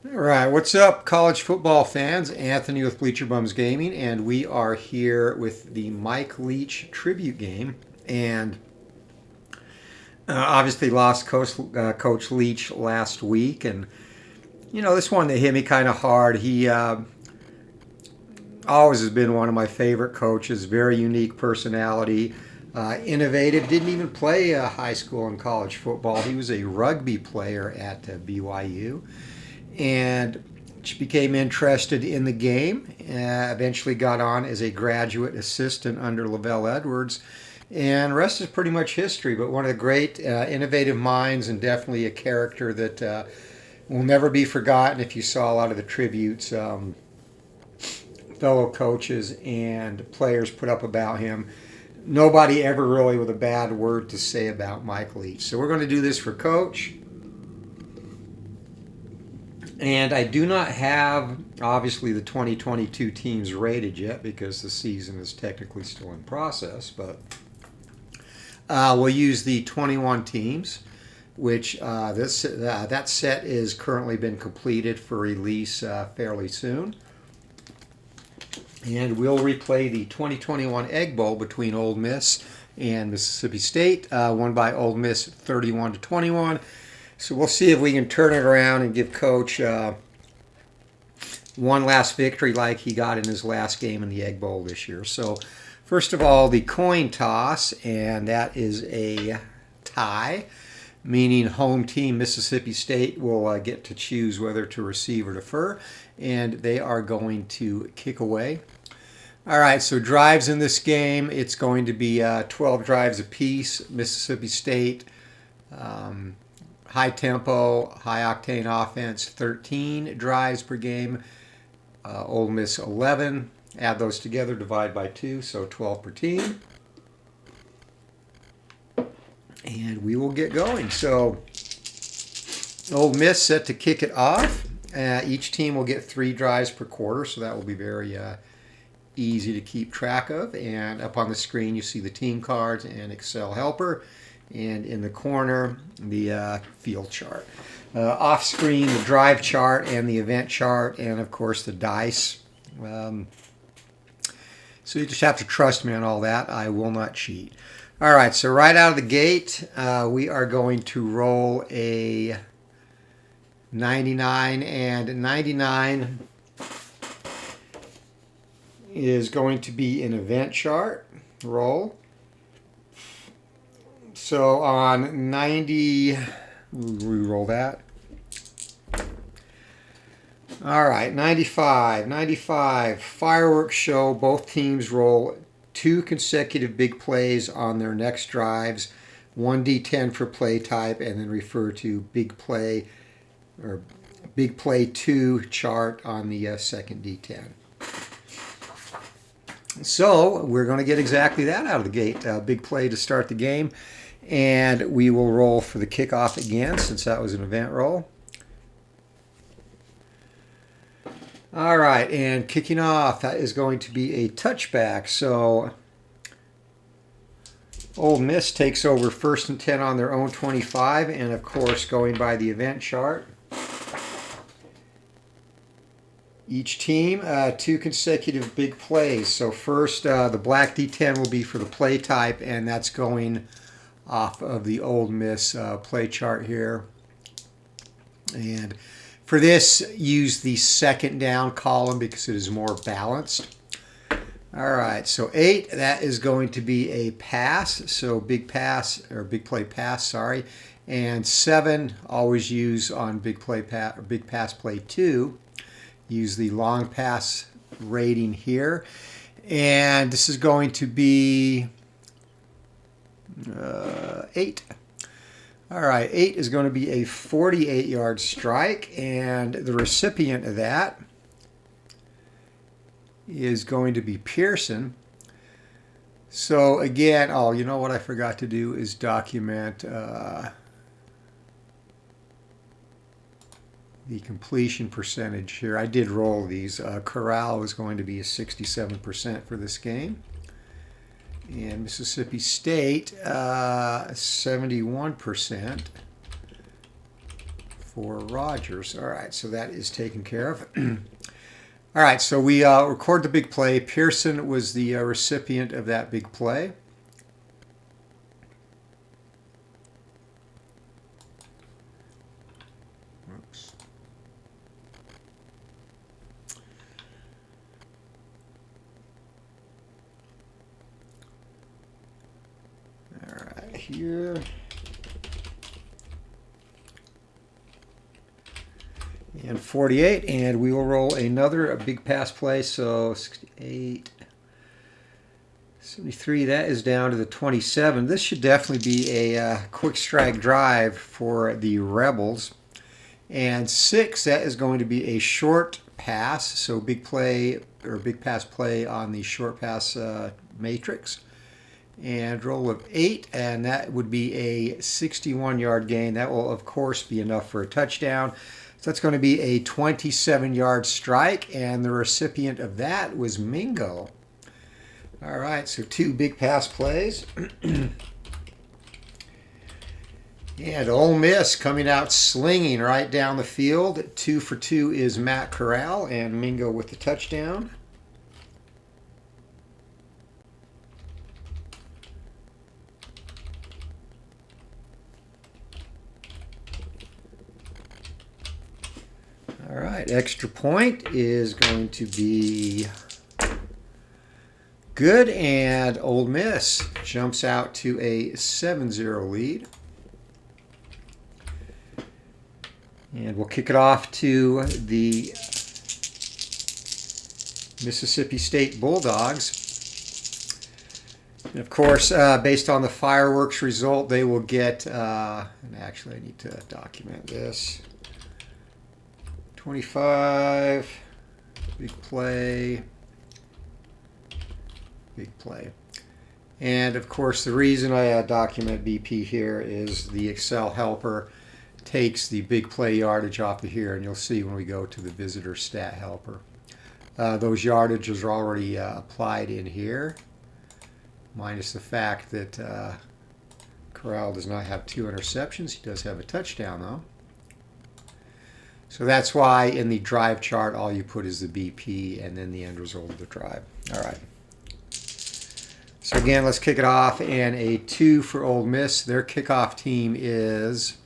All right, what's up, college football fans? Anthony with Bleacher Bums Gaming, and we are here with the Mike Leach tribute game. And obviously, lost Coach Leach last week, and this one that hit me kind of hard. He always has been one of my favorite coaches. Very unique personality, innovative. Didn't even play high school and college football. He was a rugby player at BYU. And became interested in the game. Eventually got on as a graduate assistant under Lavelle Edwards. And the rest is pretty much history, but one of the great innovative minds and definitely a character that will never be forgotten. If you saw a lot of the tributes fellow coaches and players put up about him, nobody ever really with a bad word to say about Mike Leach. So we're going to do this for Coach. And I do not have, obviously, the 2022 teams rated yet because the season is technically still in process. But we'll use the 21 teams, which that set is currently been completed for release fairly soon. And we'll replay the 2021 Egg Bowl between Ole Miss and Mississippi State, won by Ole Miss 31-21. So we'll see if we can turn it around and give Coach one last victory like he got in his last game in the Egg Bowl this year. So first of all, the coin toss, and that is a tie, meaning home team Mississippi State will get to choose whether to receive or defer, and they are going to kick away. All right, so drives in this game, it's going to be 12 drives apiece. Mississippi State, high tempo, high octane offense, 13 drives per game. Ole Miss 11. Add those together, divide by 2, so 12 per team. And we will get going. So Ole Miss set to kick it off. Each team will get 3 drives per quarter, so that will be very easy to keep track of. And up on the screen, you see the team cards and Excel helper. And in the corner, the field chart. Off screen, the drive chart and the event chart, and of course the dice. So you just have to trust me on all that. I will not cheat. All right, so right out of the gate, we are going to roll a 99, and 99 is going to be an event chart roll. So on 90, re-roll that. All right, 95, fireworks show. Both teams roll 2 consecutive big plays on their next drives, 1d10 for play type, and then refer to big play or big play 2 chart on the second d10. So we're going to get exactly that out of the gate. Big play to start the game. And we will roll for the kickoff again since that was an event roll. All right, and kicking off, that is going to be a touchback. So Ole Miss takes over 1st and 10 on their own 25, and of course going by the event chart. Each team, 2 consecutive big plays. So first, the black D10 will be for the play type, and that's going off of the Ole Miss play chart here. And for this, use the second down column because it is more balanced. All right, so 8, that is going to be a pass, so big pass, or big play pass, sorry. And 7, always use on big pass play 2. Use the long pass rating here. And this is going to be 8. All right, 8 is going to be a 48-yard strike, and the recipient of that is going to be Pearson. So again, oh, you know what I forgot to do is document the completion percentage here. I did roll these. Corral is going to be a 67% for this game. And Mississippi State, 71% for Rogers. All right, so that is taken care of. All right, so we record the big play. Pearson was the recipient of that big play. Oops. All right, here. And 48, and we will roll another big pass play. So 68, 73, that is down to the 27. This should definitely be a quick strike drive for the Rebels. And 6, that is going to be a short pass. So big play or big pass play on the short pass matrix. And roll of 8, and that would be a 61-yard gain. That will, of course, be enough for a touchdown. So that's going to be a 27-yard strike, and the recipient of that was Mingo. All right, so 2 big pass plays. And Ole Miss coming out slinging right down the field. 2 for 2 is Matt Corral, and Mingo with the touchdown. All right, extra point is going to be good, and Ole Miss jumps out to a 7-0 lead. And we'll kick it off to the Mississippi State Bulldogs. And of course, based on the fireworks result, they will get, and actually I need to document this. 25, big play, big play. And of course, the reason I document BP here is the Excel helper takes the big play yardage off of here, and you'll see when we go to the visitor stat helper. Those yardages are already applied in here, minus the fact that Corral does not have 2 interceptions. He does have a touchdown, though. So that's why in the drive chart, all you put is the BP and then the end result of the drive. All right. So again, let's kick it off. And a 2 for Ole Miss. Their kickoff team is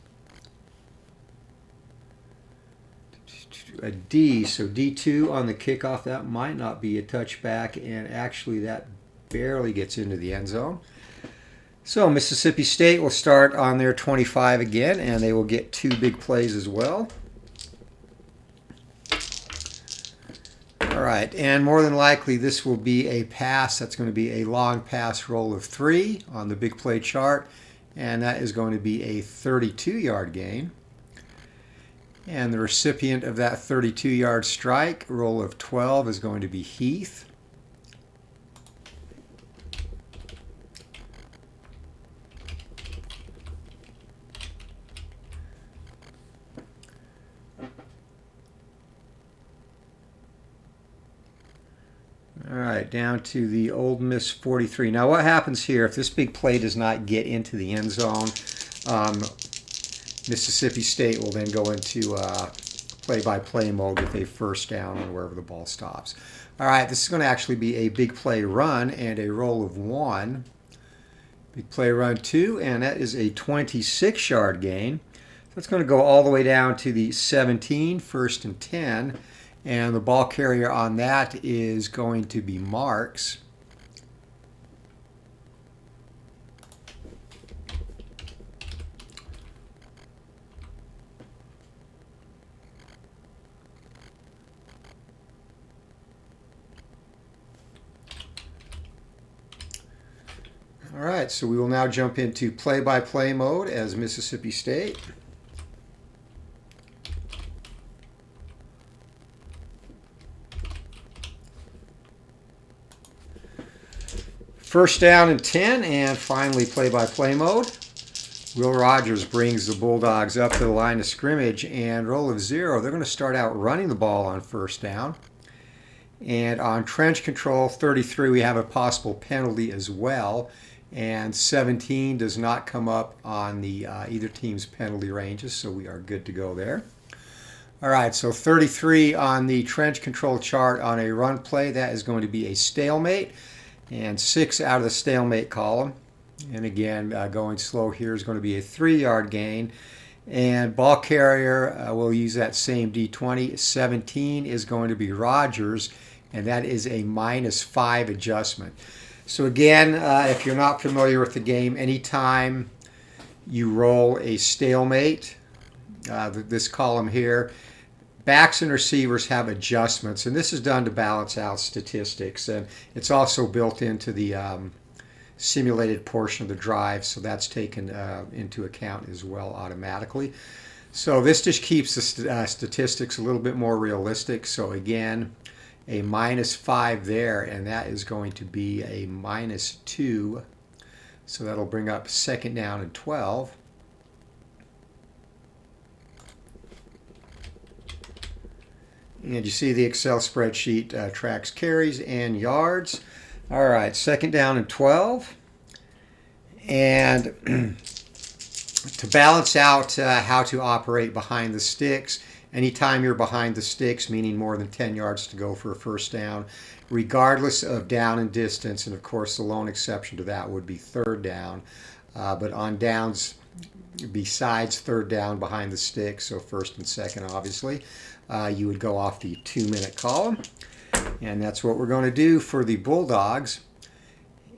a D. So D2 on the kickoff. That might not be a touchback. And actually, that barely gets into the end zone. So Mississippi State will start on their 25 again. And they will get 2 big plays as well. All right, and more than likely this will be a pass. That's going to be a long pass roll of 3 on the big play chart, and that is going to be a 32-yard gain. And the recipient of that 32-yard strike, roll of 12, is going to be Heath. All right, down to the Ole Miss 43. Now what happens here, if this big play does not get into the end zone, Mississippi State will then go into play-by-play mode with a first down on wherever the ball stops. All right, this is going to actually be a big play run and a roll of 1. Big play run 2, and that is a 26-yard gain. So it's going to go all the way down to the 17, 1st and 10. And the ball carrier on that is going to be Marks. All right, so we will now jump into play-by-play mode as Mississippi State. First down and 10, and finally play-by-play mode. Will Rogers brings the Bulldogs up to the line of scrimmage, and roll of 0. They're going to start out running the ball on first down. And on trench control 33, we have a possible penalty as well. And 17 does not come up on the either team's penalty ranges, so we are good to go there. All right, so 33 on the trench control chart on a run play, that is going to be a stalemate, and 6 out of the stalemate column. And again, going slow here is going to be a 3-yard gain. And ball carrier, we'll use that same D20. 17 is going to be Rogers, and that is a -5 adjustment. So again, if you're not familiar with the game, anytime you roll a stalemate, this column here, backs and receivers have adjustments, and this is done to balance out statistics, and it's also built into the simulated portion of the drive, so that's taken into account as well automatically. So this just keeps the statistics a little bit more realistic. So again, a -5 there, and that is going to be a -2. So that'll bring up 2nd down and 12. And you see the Excel spreadsheet tracks carries and yards. All right, 2nd down and 12. And to balance out how to operate behind the sticks, anytime you're behind the sticks, meaning more than 10 yards to go for a 1st down, regardless of down and distance, and of course the lone exception to that would be 3rd down, but on downs besides 3rd down behind the sticks, so 1st and 2nd obviously, you would go off the 2-minute column. And that's what we're going to do for the Bulldogs.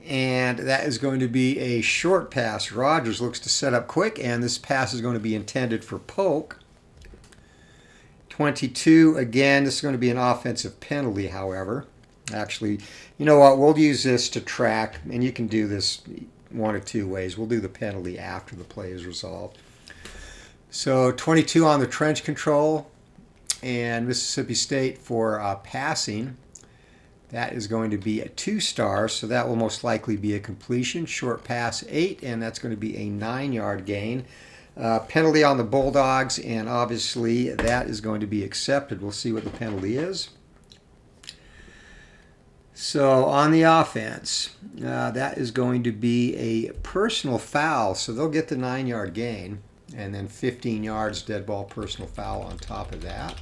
And that is going to be a short pass. Rogers looks to set up quick, and this pass is going to be intended for Polk. 22, again, this is going to be an offensive penalty, however. Actually, you know what? We'll use this to track, and you can do this one of 2 ways. We'll do the penalty after the play is resolved. So 22 on the trench control, and Mississippi State for passing. That is going to be a 2-star, so that will most likely be a completion. Short pass 8, and that's going to be a 9-yard gain. Penalty on the Bulldogs, and obviously that is going to be accepted. We'll see what the penalty is. So on the offense, that is going to be a personal foul, so they'll get the 9-yard gain, and then 15 yards dead ball personal foul on top of that.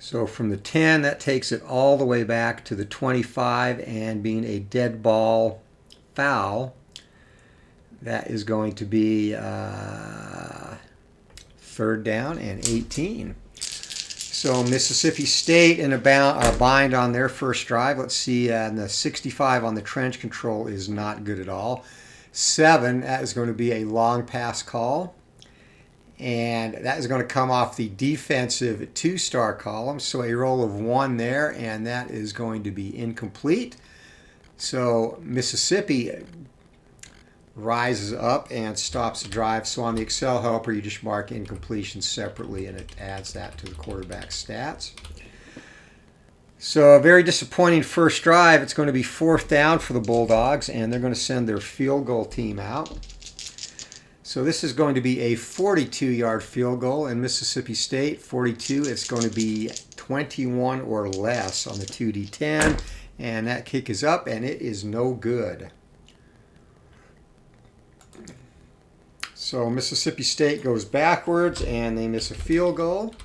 So from the 10, that takes it all the way back to the 25, and being a dead ball foul, that is going to be 3rd down and 18. So Mississippi State in a bind on their first drive. Let's see, and the 65 on the trench control is not good at all. 7, that is going to be a long pass call. And that is going to come off the defensive 2-star column. So a roll of 1 there, and that is going to be incomplete. So Mississippi rises up and stops the drive. So on the Excel helper, you just mark incompletion separately, and it adds that to the quarterback stats. So a very disappointing first drive. It's going to be 4th down for the Bulldogs, and they're going to send their field goal team out. So this is going to be a 42-yard field goal, and Mississippi State, 42, it's going to be 21 or less on the 2D10, and that kick is up, and it is no good. So Mississippi State goes backwards, and they miss a field goal.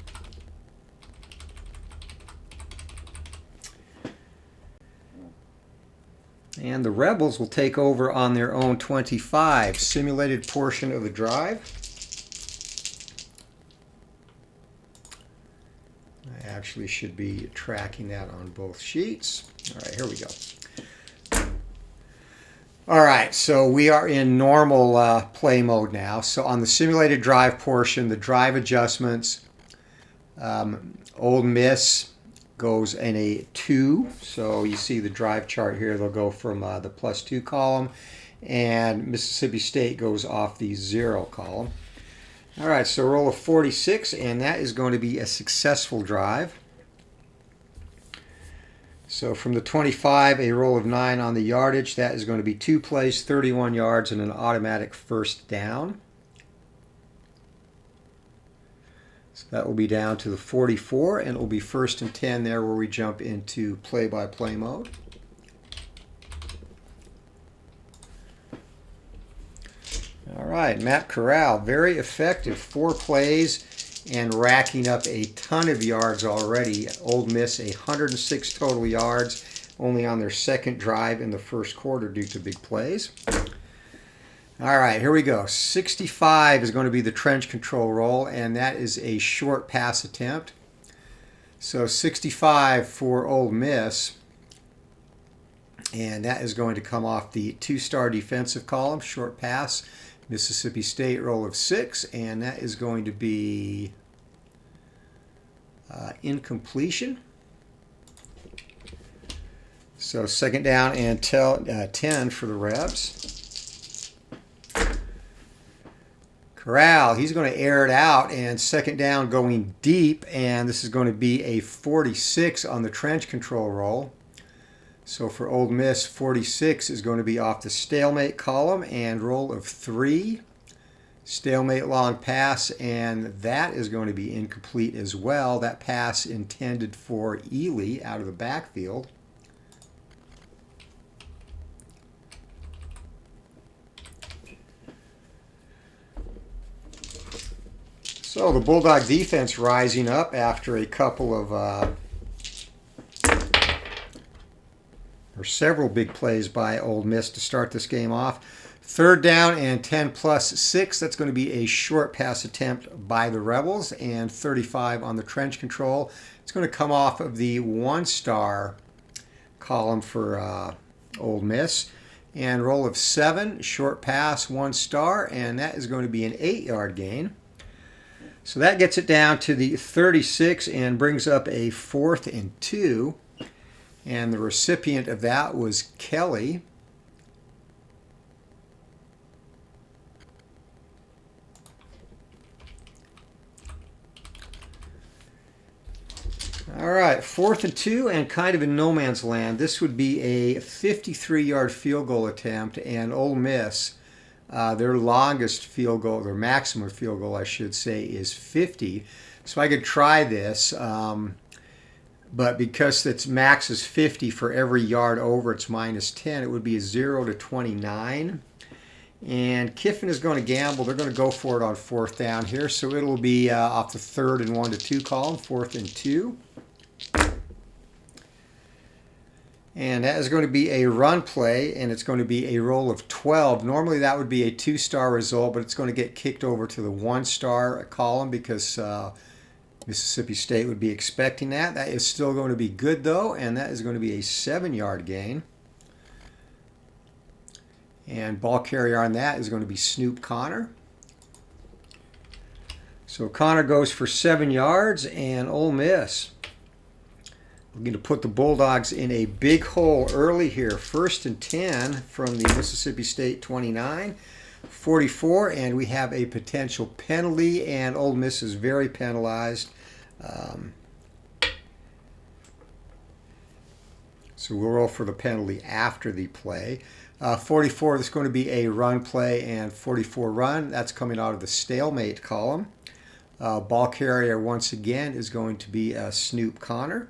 And the Rebels will take over on their own 25. Simulated portion of the drive. I actually should be tracking that on both sheets. All right, here we go. All right, so we are in normal play mode now. So on the simulated drive portion, the drive adjustments, Ole Miss goes in a 2. So you see the drive chart here. They'll go from the +2 column, and Mississippi State goes off the 0 column. All right, so roll of 46, and that is going to be a successful drive. So from the 25, a roll of 9 on the yardage. That is going to be 2 plays, 31 yards, and an automatic 1st down. That will be down to the 44, and it will be 1st and 10 there where we jump into play-by-play mode. All right, Matt Corral, very effective. 4 plays and racking up a ton of yards already. Ole Miss, 106 total yards, only on their 2nd drive in the 1st quarter due to big plays. All right, here we go. 65 is going to be the trench control roll, and that is a short pass attempt. So 65 for Ole Miss, and that is going to come off the 2-star defensive column, short pass. Mississippi State roll of 6, and that is going to be incompletion. So 2nd down and 10 for the Rebs. Corral, he's going to air it out, and 2nd down going deep, and this is going to be a 46 on the trench control roll. So for Ole Miss, 46 is going to be off the stalemate column and roll of 3. Stalemate long pass, and that is going to be incomplete as well. That pass intended for Ely out of the backfield. So the Bulldog defense rising up after a couple of or several big plays by Ole Miss to start this game off. 3rd down and 10 plus 6. That's going to be a short pass attempt by the Rebels, and 35 on the trench control. It's going to come off of the 1-star column for Ole Miss. And roll of 7, short pass, 1-star, and that is going to be an 8-yard gain. So that gets it down to the 36 and brings up a 4th and 2. And the recipient of that was Kelly. All right, 4th and 2 and kind of in no man's land. This would be a 53-yard field goal attempt, and Ole Miss, their longest field goal, their maximum field goal, I should say, is 50. So I could try this, but because its max is 50 for every yard over, it's minus 10, it would be a 0 to 29. And Kiffin is going to gamble. They're going to go for it on 4th down here. So it'll be off the 3rd and 1 to 2 column, 4th and 2. And that is going to be a run play, and it's going to be a roll of 12. Normally that would be a 2-star result, but it's going to get kicked over to the 1-star column because Mississippi State would be expecting that. That is still going to be good, though, and that is going to be a 7-yard gain. And ball carrier on that is going to be Snoop Connor. So Connor goes for 7 yards, and Ole Miss, we're going to put the Bulldogs in a big hole early here. 1st and 10 from the Mississippi State 29. 44, and we have a potential penalty, and Ole Miss is very penalized. So we'll roll for the penalty after the play. 44 is going to be a run play, and 44 run. That's coming out of the stalemate column. Ball carrier once again is going to be Snoop Connor.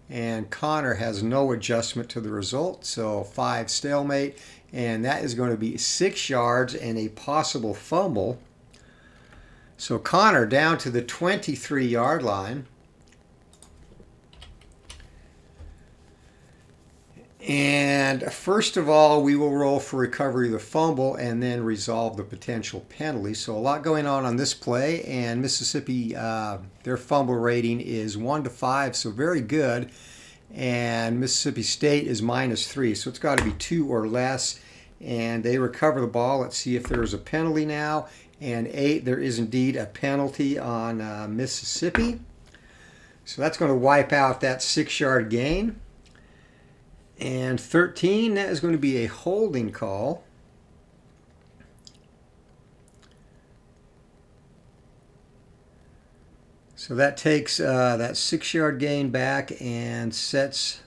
And Connor has no adjustment to the result, so 5 stalemate, and that is going to be 6 yards and a possible fumble. So Connor down to the 23-yard line. And first of all, we will roll for recovery of the fumble and then resolve the potential penalty. So a lot going on this play, and Mississippi, their fumble rating is 1 to 5, so very good. And Mississippi State is -3, so it's got to be 2 or less. And they recover the ball. Let's see if there's a penalty now. And 8, there is indeed a penalty on Mississippi. So that's going to wipe out that 6-yard gain. And 13, that is going to be a holding call. So that takes that 6-yard gain back and sets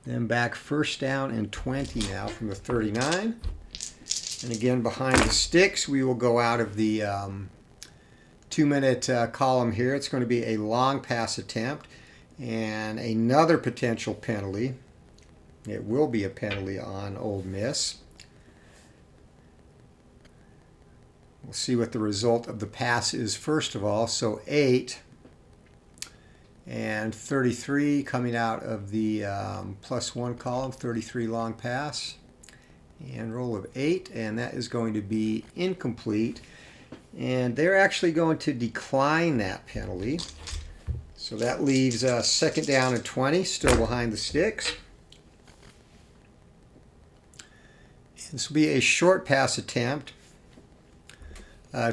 them back 1st down and 20 now from the 39. And again, behind the sticks, we will go out of the 2-minute column here. It's going to be a long pass attempt and another potential penalty. It will be a penalty on Ole Miss. We'll see what the result of the pass is first of all. So 8 and 33 coming out of the +1 column, 33 long pass. And roll of 8, and that is going to be incomplete. And they're actually going to decline that penalty. So that leaves 2nd down and 20, still behind the sticks. This will be a short pass attempt.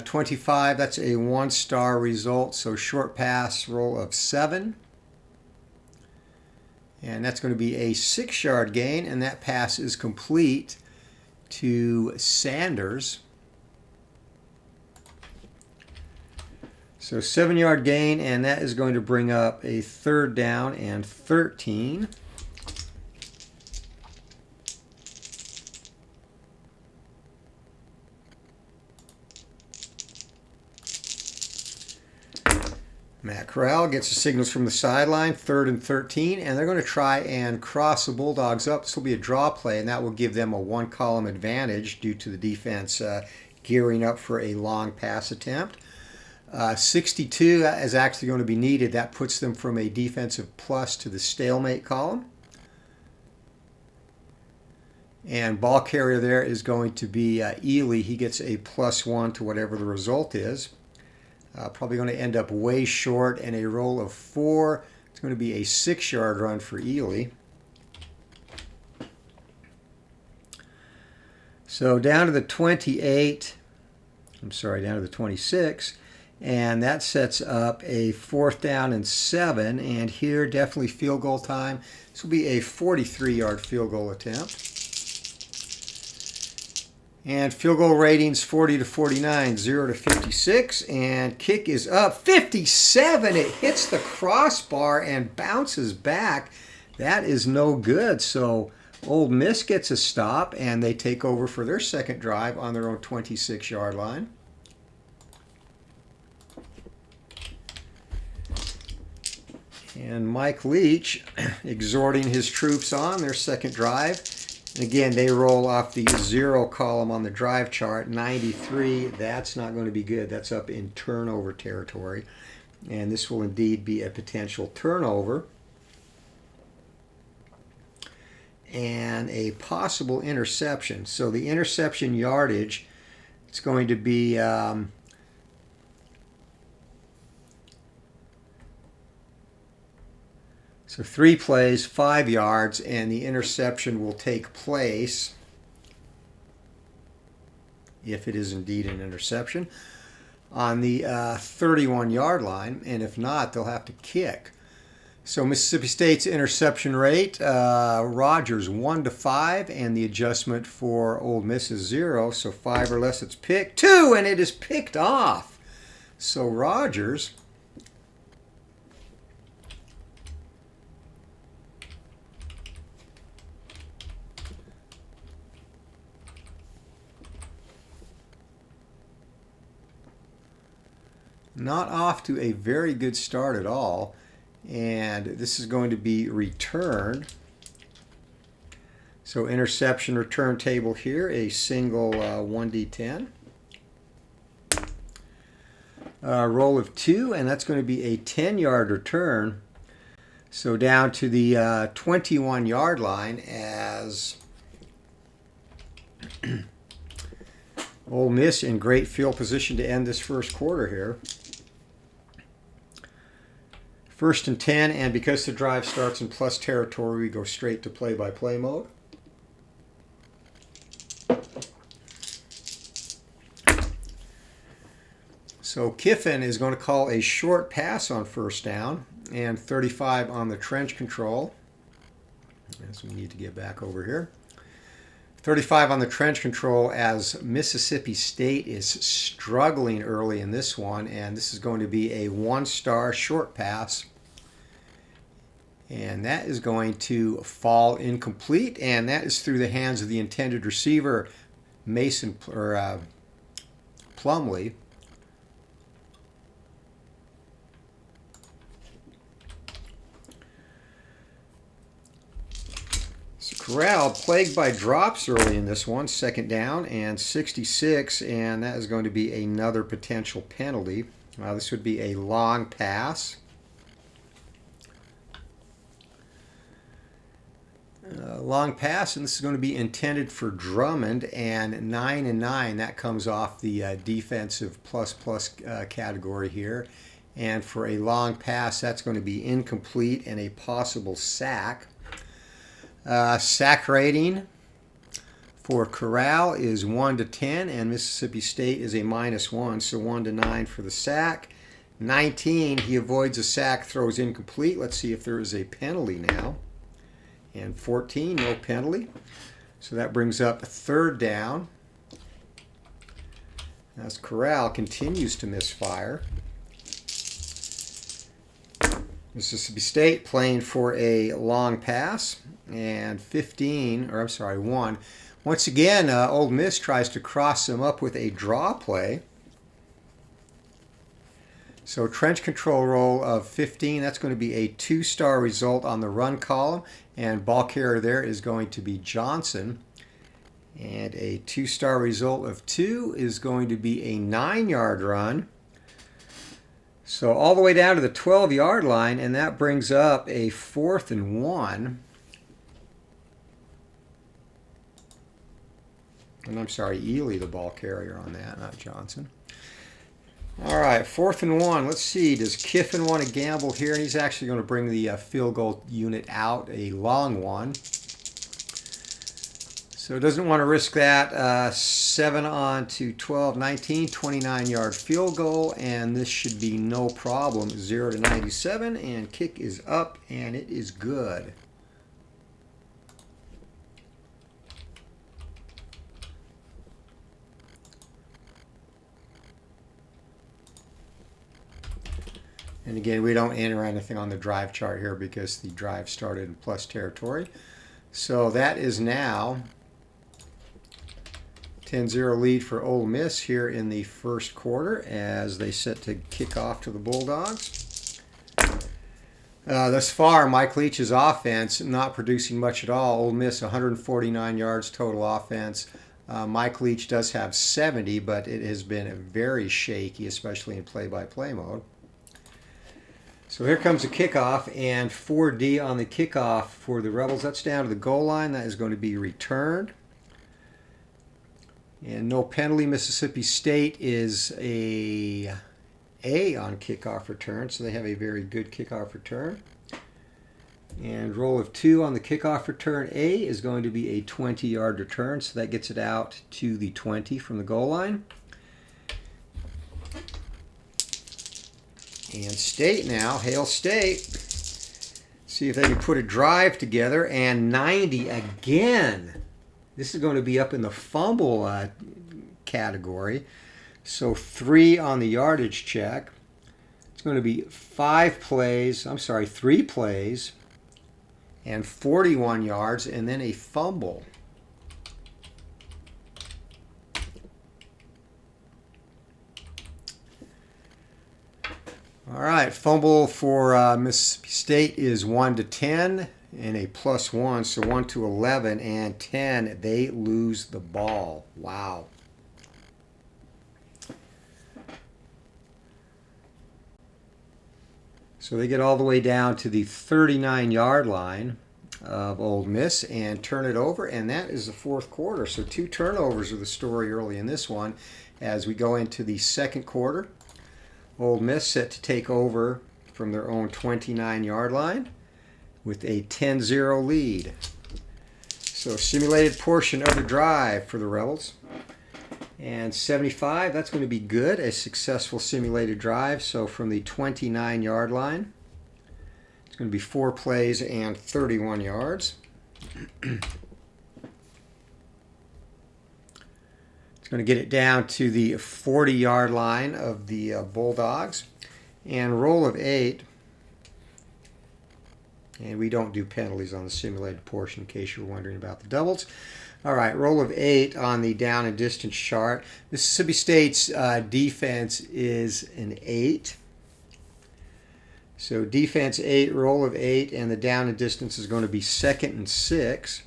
25, that's a 1-star result, so short pass, roll of 7. And that's going to be a 6-yard gain, and that pass is complete to Sanders. So 7-yard gain, and that is going to bring up a 3rd down and 13. Matt Corral gets the signals from the sideline, 3rd and 13, and they're going to try and cross the Bulldogs up. This will be a draw play, and that will give them a 1-column advantage due to the defense gearing up for a long pass attempt. 62 is actually going to be needed. That puts them from a defensive plus to the stalemate column. And ball carrier there is going to be Ely. He gets a +1 to whatever the result is. Probably going to end up way short, and a roll of 4. It's going to be a 6-yard run for Ely. So down to the 28, down to the 26, and that sets up a 4th down and 7, and here definitely field goal time. This will be a 43-yard field goal attempt. And field goal ratings 40 to 49, 0 to 56, and kick is up 57. It hits the crossbar and bounces back. That is no good. So Ole Miss gets a stop, and they take over for their 2nd drive on their own 26-yard line. And Mike Leach exhorting his troops on their 2nd drive. And again, they roll off the 0 column on the drive chart, 93. That's not going to be good. That's up in turnover territory. And this will indeed be a potential turnover. And a possible interception. So the interception yardage, it's going to be so 3 plays, 5 yards, and the interception will take place, if it is indeed an interception, on the 31-yard line, and if not, they'll have to kick. So Mississippi State's interception rate, Rogers 1 to 5, and the adjustment for Ole Miss is 0, so 5 or less it's picked. 2, and it is picked off. So Rogers not off to a very good start at all, and this is going to be returned. So interception return table here, a single 1D10. Roll of 2, and that's going to be a 10-yard return. So down to the 21-yard line as Ole Miss in great field position to end this first quarter here. 1st and 10, and because the drive starts in plus territory, we go straight to play-by-play mode. So Kiffin is going to call a short pass on 1st down, and 35 on the trench control. As we need to get back over here. 35 on the trench control as Mississippi State is struggling early in this one, and this is going to be a 1-star short pass. And that is going to fall incomplete, and that is through the hands of the intended receiver, Plumlee. Corral plagued by drops early in this one. Second down and 66, and that is going to be another potential penalty. This would be a long pass. Long pass, and this is going to be intended for Drummond, and 9 and 9. That comes off the defensive plus category here. And for a long pass, that's going to be incomplete and a possible sack. Sack rating for Corral is 1 to 10, and Mississippi State is a -1, so 1 to 9 for the sack. 19, he avoids a sack, throws incomplete. Let's see if there is a penalty now. And 14, no penalty. So that brings up third down. As Corral continues to misfire. Mississippi State playing for a long pass. And 1. Once again, Ole Miss tries to cross them up with a draw play. So trench control roll of 15, that's going to be a 2-star result on the run column. And ball carrier there is going to be Johnson. And a 2-star result of 2 is going to be a 9-yard run. So all the way down to the 12-yard line, and that brings up a 4th and 1. And I'm sorry, Ely, the ball carrier on that, not Johnson. All right, 4th and 1. Let's see, does Kiffin want to gamble here? And he's actually going to bring the field goal unit out, a long one. So doesn't want to risk that. 7 on to 12, 19, 29-yard field goal, and this should be no problem. 0 to 97, and kick is up, and it is good. And again, we don't enter anything on the drive chart here because the drive started in plus territory. So that is now 10-0 lead for Ole Miss here in the first quarter as they set to kick off to the Bulldogs. Thus far, Mike Leach's offense not producing much at all. Ole Miss 149 yards total offense. Mike Leach does have 70, but it has been very shaky, especially in play-by-play mode. So here comes the kickoff, and 4D on the kickoff for the Rebels. That's down to the goal line. That is going to be returned. And no penalty. Mississippi State is a on kickoff return, so they have a very good kickoff return. And roll of 2 on the kickoff return. A is going to be a 20-yard return, so that gets it out to the 20 from the goal line. And State now, Hail State. See if they can put a drive together. And 90 again. This is going to be up in the fumble category. So 3 on the yardage check. It's going to be 3 plays and 41 yards, and then a fumble. All right, fumble for Mississippi State is 1 to 10 and a +1, so 1 to 11 and 10. They lose the ball. Wow. So they get all the way down to the 39-yard line of Ole Miss and turn it over, and that is the fourth quarter. So 2 turnovers are the story early in this one. As we go into the second quarter, Ole Miss set to take over from their own 29-yard line with a 10-0 lead. So simulated portion of the drive for the Rebels. And 75, that's going to be good, a successful simulated drive. So from the 29-yard line, it's going to be 4 plays and 31 yards. It's going to get it down to the 40-yard line of the Bulldogs. And roll of 8. And we don't do penalties on the simulated portion in case you're wondering about the doubles. All right, roll of 8 on the down and distance chart. Mississippi State's defense is an 8. So defense 8, roll of 8, and the down and distance is going to be 2nd and 6.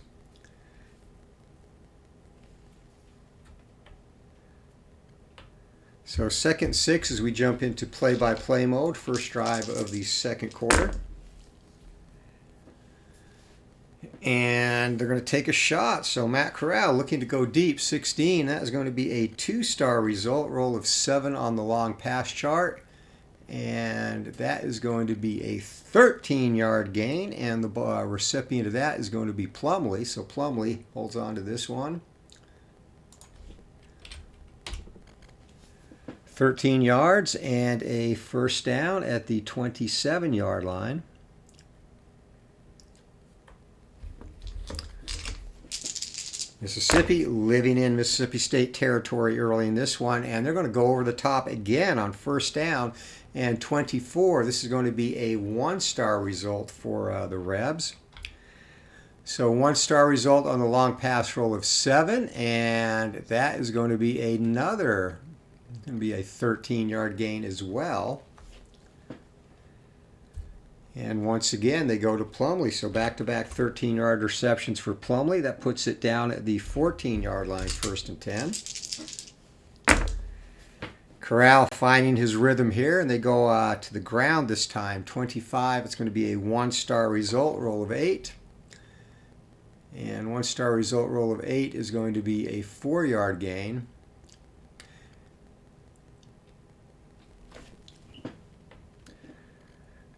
So 2nd and 6 as we jump into play-by-play mode, first drive of the second quarter. And they're going to take a shot. So Matt Corral looking to go deep, 16. That is going to be a 2-star result, roll of 7 on the long pass chart. And that is going to be a 13-yard gain. And the recipient of that is going to be Plumlee. So Plumlee holds on to this one. 13 yards and a first down at the 27-yard line. Mississippi living in Mississippi State territory early in this one, and they're going to go over the top again on first down and 24. This is going to be a 1-star result for the Rebs. So 1-star result on the long pass roll of 7, and that is going to be another, going to be a 13-yard gain as well. And once again, they go to Plumlee. So back-to-back 13-yard receptions for Plumlee. That puts it down at the 14-yard line, 1st and 10. Corral finding his rhythm here, and they go to the ground this time. 25, it's going to be a 1-star result, roll of 8. And 1-star result, roll of 8 is going to be a 4-yard gain.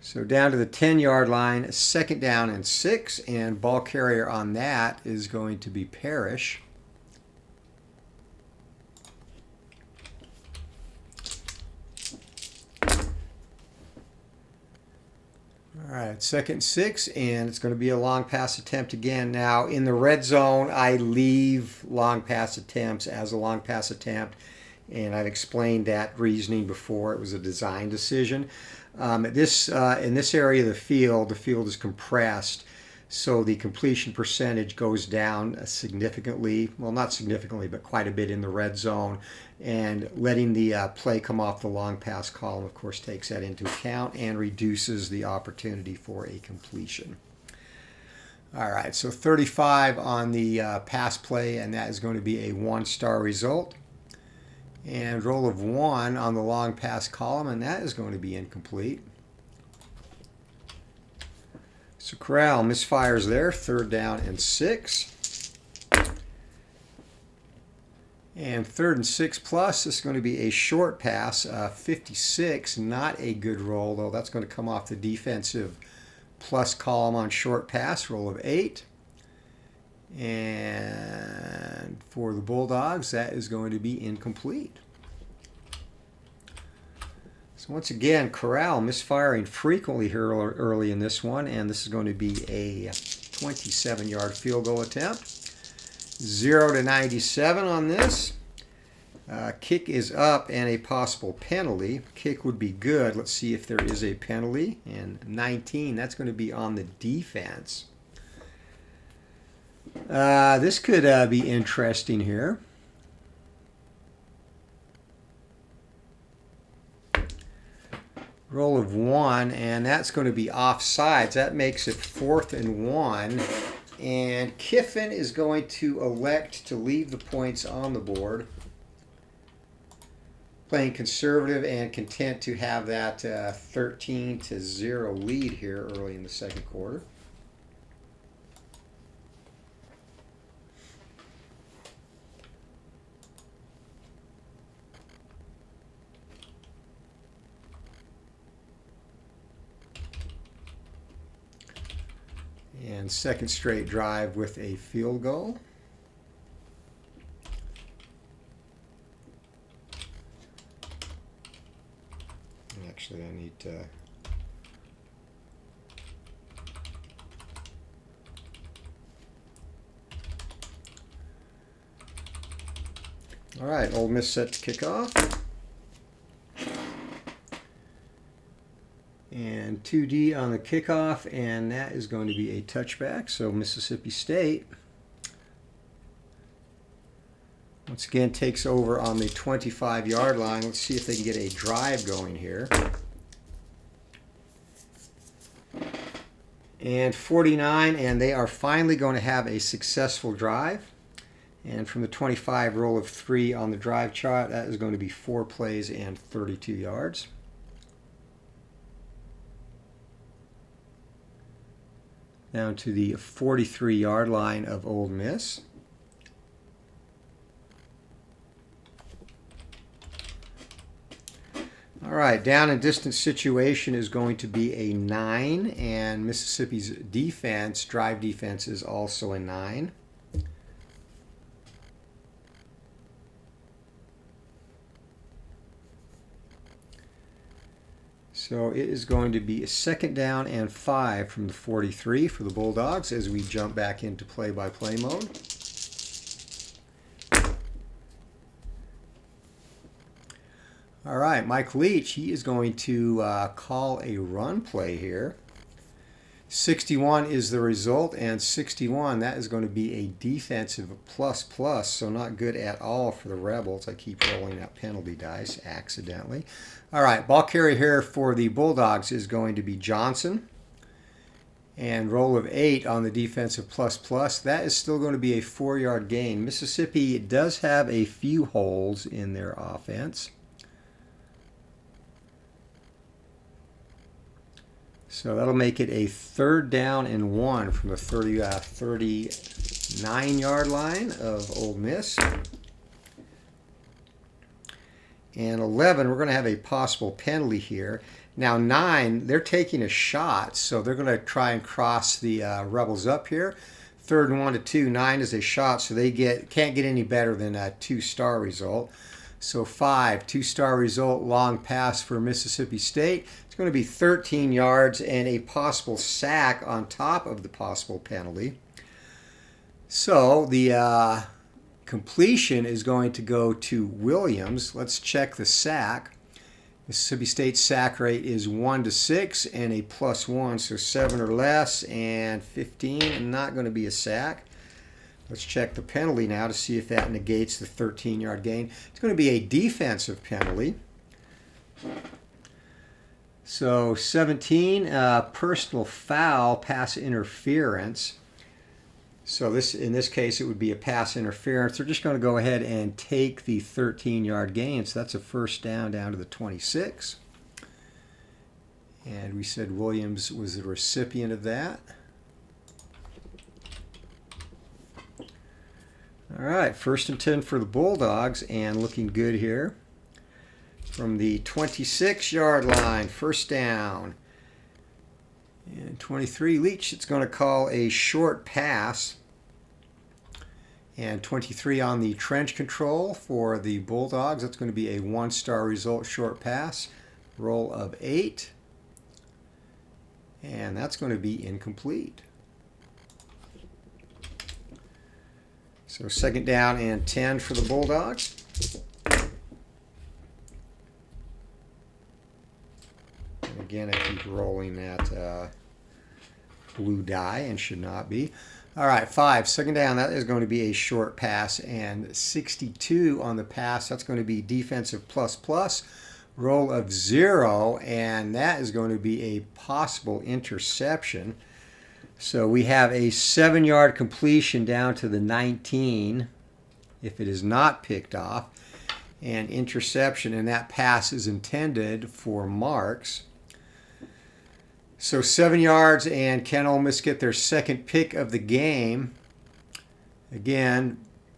So down to the 10-yard line, 2nd down and 6, and ball carrier on that is going to be Parrish. All right, 2nd and 6, and it's going to be a long pass attempt again. Now, in the red zone, I leave long pass attempts as a long pass attempt, and I've explained that reasoning before. It was a design decision. In this area of the field is compressed, so the completion percentage goes down significantly. Well, not significantly, but quite a bit in the red zone. And letting the play come off the long pass column, of course, takes that into account and reduces the opportunity for a completion. All right, so 35 on the pass play, and that is going to be a 1-star result. And roll of 1 on the long pass column, and that is going to be incomplete. So Corral misfires there, 3rd down and 6. And 3rd and 6 plus, this is going to be a short pass, 56, not a good roll, though that's going to come off the defensive plus column on short pass, roll of 8. And for the Bulldogs, that is going to be incomplete. So once again, Corral misfiring frequently here early in this one, and this is going to be a 27-yard field goal attempt. 0 to 97 on this. Kick is up and a possible penalty. Kick would be good. Let's see if there is a penalty. And 19, that's going to be on the defense. This could be interesting here. Roll of 1, and that's going to be offsides. That makes it 4th and 1. And Kiffin is going to elect to leave the points on the board. Playing conservative and content to have that 13-0 lead here early in the second quarter. And second straight drive with a field goal. Actually, I need to... All right, Ole Miss set to kick off. And 2D on the kickoff, and that is going to be a touchback. So Mississippi State, once again, takes over on the 25-yard line. Let's see if they can get a drive going here. And 49, and they are finally going to have a successful drive. And from the 25, roll of 3 on the drive chart, that is going to be 4 plays and 32 yards. Down to the 43-yard line of Ole Miss. All right, down and distance situation is going to be a 9, and Mississippi's defense, drive defense, is also a 9. So it is going to be a 2nd down and 5 from the 43 for the Bulldogs as we jump back into play-by-play mode. All right, Mike Leach, he is going to call a run play here. 61 is the result, and 61, that is going to be a defensive plus, so not good at all for the Rebels. I keep rolling out penalty dice accidentally. All right, ball carrier here for the Bulldogs is going to be Johnson. And roll of 8 on the defensive plus. That is still going to be a 4-yard gain. Mississippi does have a few holes in their offense. So that'll make it a 3rd down and 1 from the 39-yard line of Ole Miss. And 11, we're going to have a possible penalty here. Now 9, they're taking a shot, so they're going to try and cross the Rebels up here. 3rd and 1 to 2, 9 is a shot, so they can't get any better than a 2-star result. So 5, 2-star result, long pass for Mississippi State. It's going to be 13 yards and a possible sack on top of the possible penalty. So the completion is going to go to Williams. Let's check the sack. Mississippi State's sack rate is 1 to 6 and a +1, so 7 or less, and 15, and not going to be a sack. Let's check the penalty now to see if that negates the 13-yard gain. It's going to be a defensive penalty. So 17, personal foul, pass interference. So in this case, it would be a pass interference. They're just going to go ahead and take the 13-yard gain. So that's a 1st down to the 26. And we said Williams was the recipient of that. All right, 1st and 10 for the Bulldogs, and looking good here. From the 26-yard line, 1st down. And 23, Leach, it's going to call a short pass. And 23 on the trench control for the Bulldogs. That's going to be a 1-star result, short pass. Roll of 8. And that's going to be incomplete. So 2nd down and 10 for the Bulldogs. And again, I keep rolling that blue die and should not be. All right, 5, 2nd down. That is going to be a short pass, and 62 on the pass. That's going to be defensive plus. Roll of 0, and that is going to be a possible interception. So we have a 7-yard completion down to the 19 if it is not picked off, and interception, and that pass is intended for marks. So 7 yards, and can Ole Miss get their 2nd pick of the game? Again,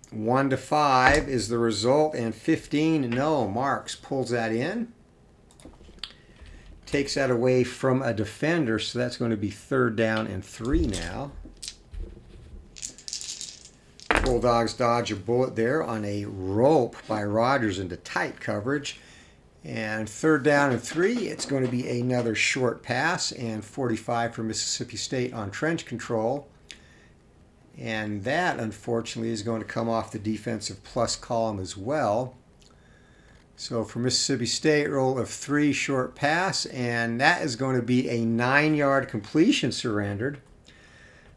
1 to 5 is the result, and 15, no. Marks pulls that in. Takes that away from a defender, so that's going to be 3rd down and 3 now. Bulldogs dodge a bullet there on a rope by Rogers into tight coverage. And 3rd down and 3, it's going to be another short pass, and 45 for Mississippi State on trench control. And that, unfortunately, is going to come off the defensive plus column as well. So for Mississippi State, roll of 3, short pass, and that is going to be a 9-yard completion surrendered.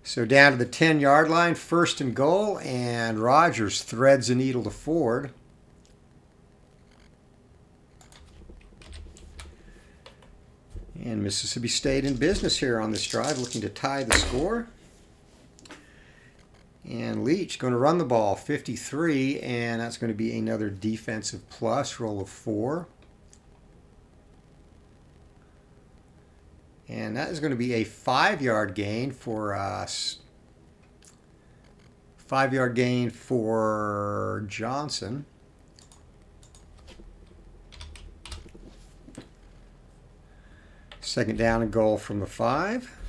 So down to the 10-yard line, 1st and goal, and Rogers threads the needle to Ford. And Mississippi State in business here on this drive, looking to tie the score. And Leach going to run the ball, 53, and that's going to be another defensive plus, roll of 4. And that is going to be a 5-yard gain for us. 5-yard gain for Johnson. Second down and goal from the 5.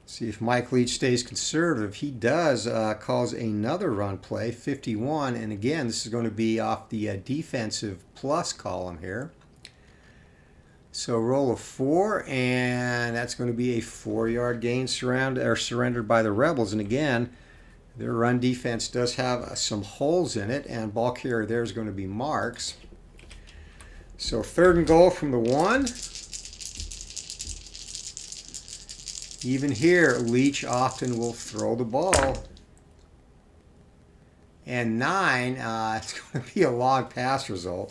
See if Mike Leach stays conservative. He does, calls another run play, 51. And again, this is going to be off the defensive plus column here. So roll of 4, and that's going to be a 4-yard gain surrendered by the Rebels. And again, their run defense does have some holes in it, and ball carrier there is going to be Marks. So 3rd and goal from the 1. Even here, Leach often will throw the ball. And 9, it's going to be a long pass result.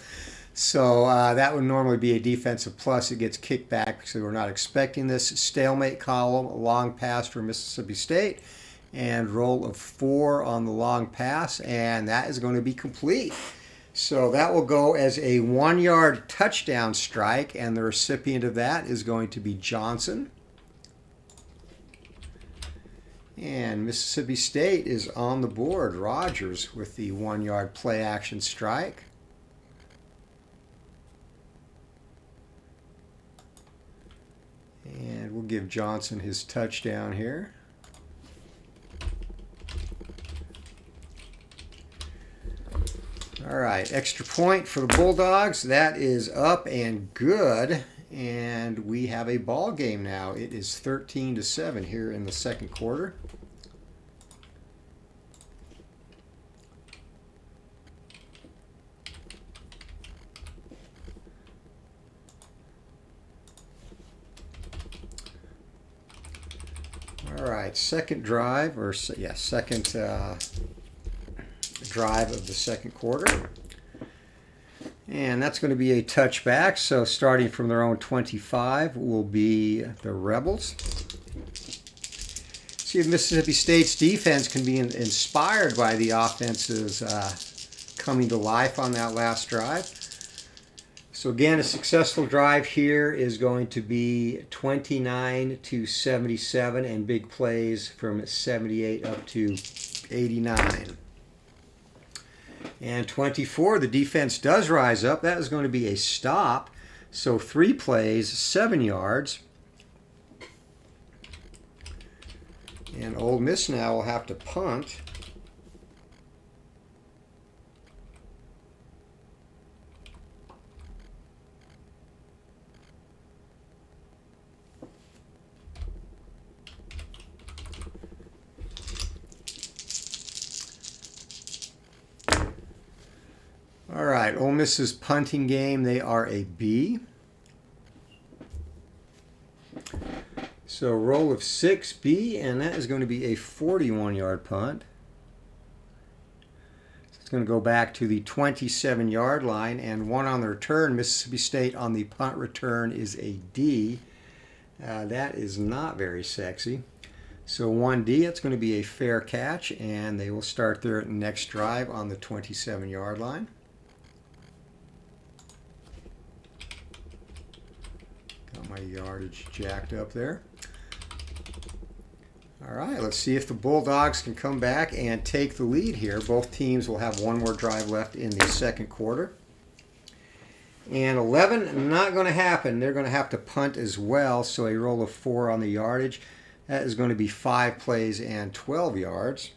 So that would normally be a defensive plus. It gets kicked back, so we're not expecting this. Stalemate column, long pass for Mississippi State. And roll of 4 on the long pass, and that is going to be complete. So that will go as a 1-yard touchdown strike, and the recipient of that is going to be Johnson. And Mississippi State is on the board. Rogers with the 1-yard play action strike. And we'll give Johnson his touchdown here. All right, extra point for the Bulldogs. That is up and good. And we have a ball game now. It is 13-7 here in the second quarter. All right, second drive, or yeah, second drive of the second quarter. And that's going to be a touchback. So starting from their own 25 will be the Rebels. See if Mississippi State's defense can be inspired by the offense's coming to life on that last drive. So again, a successful drive here is going to be 29-77 and big plays from 78 up to 89. And 24, the defense does rise up. That is going to be a stop. So 3 plays, 7 yards. And Ole Miss now will have to punt. All right, Ole Miss's punting game, they are a B. So roll of 6, B, and that is going to be a 41-yard punt. So it's going to go back to the 27-yard line, and 1 on the return. Mississippi State on the punt return is a D. That is not very sexy. So 1D, it's going to be a fair catch, and they will start their next drive on the 27-yard line. Got my yardage jacked up there. All right, let's see if the Bulldogs can come back and take the lead here. Both teams will have one more drive left in the second quarter. And 11, not going to happen. They're going to have to punt as well, so a roll of 4 on the yardage. That is going to be 5 plays and 12 yards.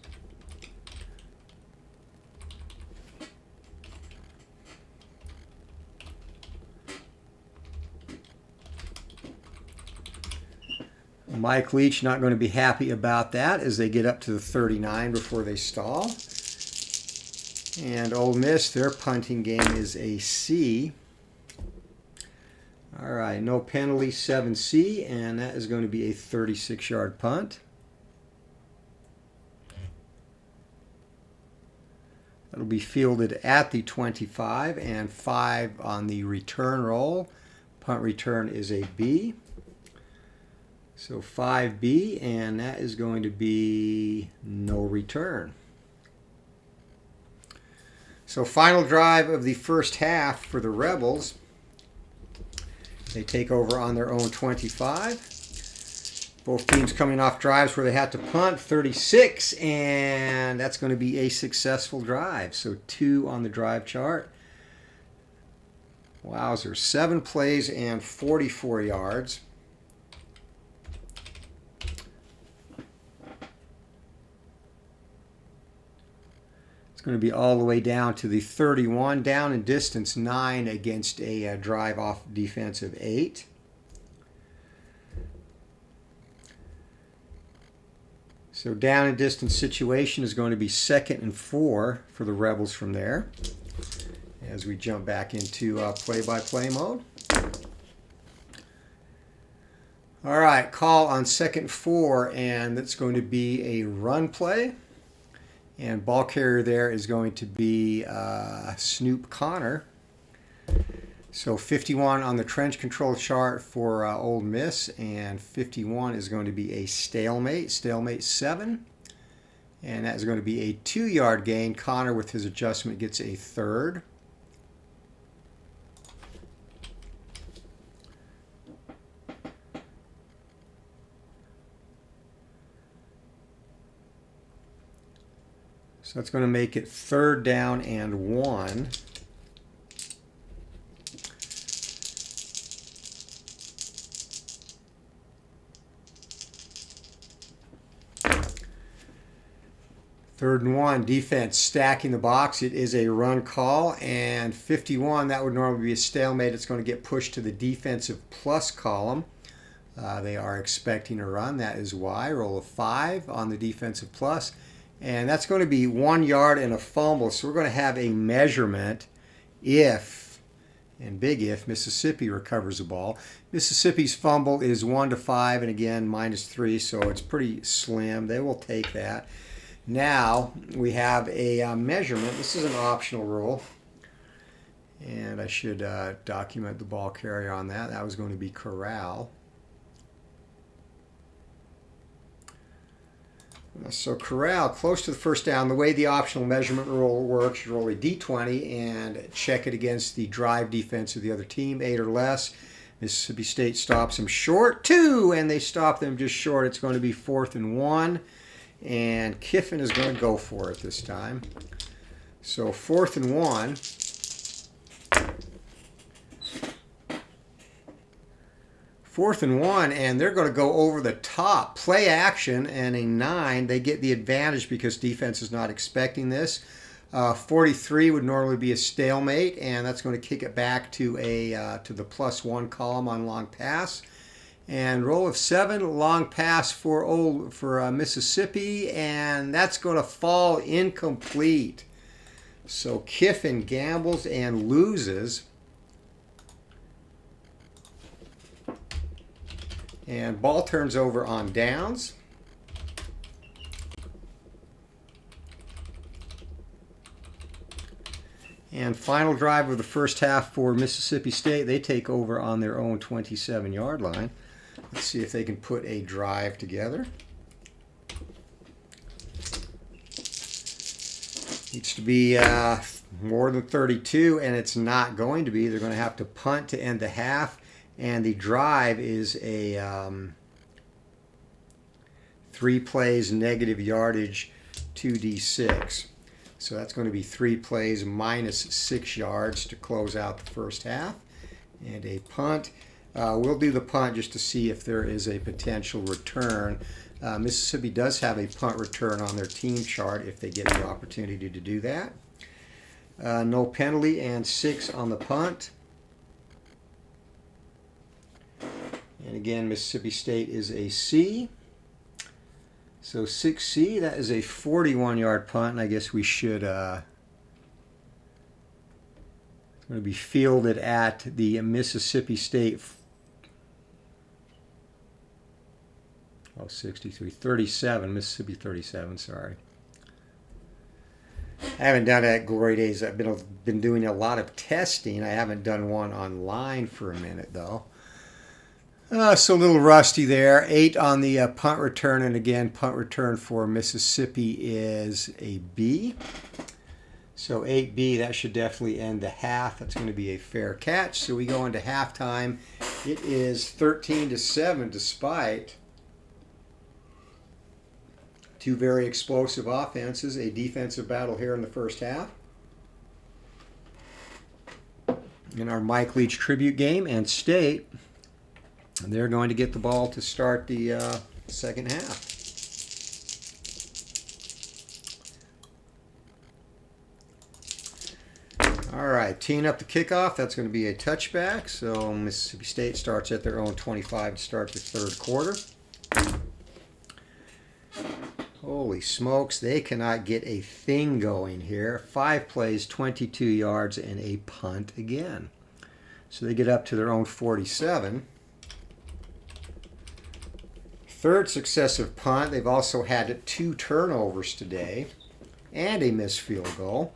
Mike Leach not going to be happy about that as they get up to the 39 before they stall. And Ole Miss, their punting game is a C. All right, no penalty, 7C, and that is going to be a 36-yard punt. That'll be fielded at the 25 and 5 on the return roll. Punt return is a B. So 5B, and that is going to be no return. So final drive of the first half for the Rebels. They take over on their own 25. Both teams coming off drives where they had to punt, 36, and that's going to be a successful drive. So 2 on the drive chart. Wowzer, 7 plays and 44 yards. It's going to be all the way down to the 31, down in distance 9 against a drive off defensive 8. So down and distance situation is going to be 2nd and 4 for the Rebels from there. As we jump back into play-by-play mode. All right, call on 2nd and 4, and that's going to be a run play. And ball carrier there is going to be Snoop Connor. So 51 on the trench control chart for Ole Miss, and 51 is going to be a stalemate 7. And that is going to be a 2-yard gain. Connor, with his adjustment, gets a 3rd. So that's going to make it 3rd down and 1. Third and 1, defense stacking the box. It is a run call, and 51, that would normally be a stalemate. It's going to get pushed to the defensive plus column. They are expecting a run. That is why. Roll of 5 on the defensive plus, and that's going to be 1 yard and a fumble. So we're going to have a measurement if, and big if, Mississippi recovers the ball. Mississippi's fumble is 1 to 5, and again -3, so it's pretty slim. They will take that. Now we have a measurement. This is an optional rule, and I should document the ball carrier on that. That was going to be corral. So corral, close to the first down. The way the optional measurement rule works, you roll a d20 and check it against the drive defense of the other team, 8 or less. Mississippi State stops them short, 2, and they stop them just short. It's going to be 4th and 1. And Kiffin is going to go for it this time. So 4th and 1. 4th and 1, and they're going to go over the top. Play action and a 9. They get the advantage because defense is not expecting this. 43 would normally be a stalemate, and that's going to kick it back to to the +1 column on long pass. And roll of 7, long pass for Mississippi, and that's going to fall incomplete. So Kiffin gambles and loses. And ball turns over on downs. And final drive of the first half for Mississippi State. They take over on their own 27-yard line. Let's see if they can put a drive together. Needs to be more than 32, and it's not going to be. They're going to have to punt to end the half, and the drive is a 3 plays, negative yardage, 2d6. So that's going to be 3 plays minus 6 yards to close out the first half, and a punt. We'll do the punt just to see if there is a potential return. Mississippi does have a punt return on their team chart if they get the opportunity to do that. No penalty and 6 on the punt. And again, Mississippi State is a C. So 6C, that is a 41-yard punt, and I guess we should... it's going to be fielded at the Mississippi State... 37, Mississippi 37, sorry. I haven't done that glory days. I've been doing a lot of testing. I haven't done one online for a minute, though. So a little rusty there. 8 on the punt return, and again, punt return for Mississippi is a B. So 8B, that should definitely end the half. That's going to be a fair catch. So we go into halftime. It is 13-7 despite two very explosive offenses, a defensive battle here in the first half. In our Mike Leach tribute game, and State, they're going to get the ball to start the second half. All right, teeing up the kickoff. That's going to be a touchback. So Mississippi State starts at their own 25 to start the third quarter. Holy smokes, they cannot get a thing going here. 5 plays, 22 yards, and a punt again. So they get up to their own 47. Third successive punt. They've also had 2 turnovers today and a missed field goal.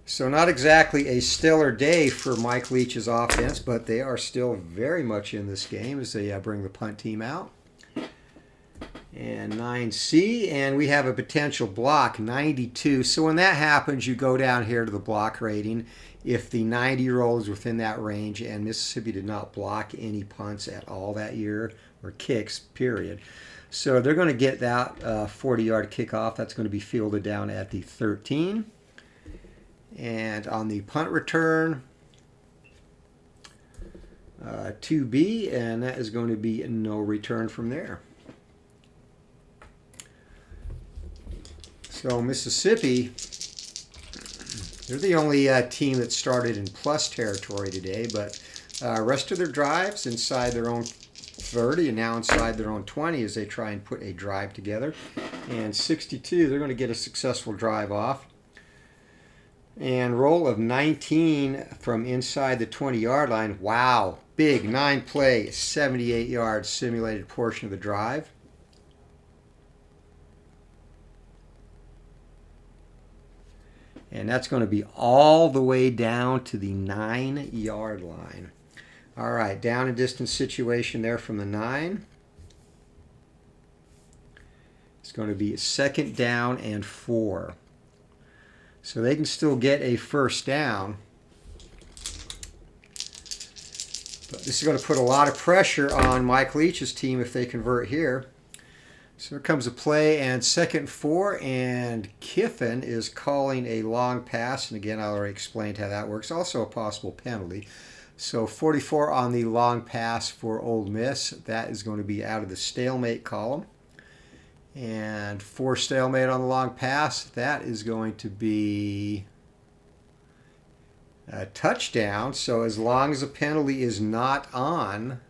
So not exactly a stellar day for Mike Leach's offense, but they are still very much in this game as they bring the punt team out. And 9C, and we have a potential block, 92. So when that happens, you go down here to the block rating. If the 90-year-old is within that range, and Mississippi did not block any punts at all that year, or kicks, period. So they're going to get that 40-yard kickoff. That's going to be fielded down at the 13. And on the punt return, 2B, and that is going to be no return from there. So Mississippi, they're the only team that started in plus territory today, but rest of their drives inside their own 30 and now inside their own 20 as they try and put a drive together. And 62, they're going to get a successful drive off. And roll of 19 from inside the 20-yard line. Wow, big 9-play, 78 yards simulated portion of the drive. And that's going to be all the way down to the 9-yard line. All right, down and distance situation there from the 9. It's going to be a 2nd down and 4. So they can still get a first down. But this is going to put a lot of pressure on Mike Leach's team if they convert here. So here comes a play, and 2nd and 4, and Kiffin is calling a long pass. And again, I already explained how that works. Also a possible penalty. So 44 on the long pass for Ole Miss. That is going to be out of the stalemate column. And 4 stalemate on the long pass. That is going to be a touchdown. So as long as a penalty is not on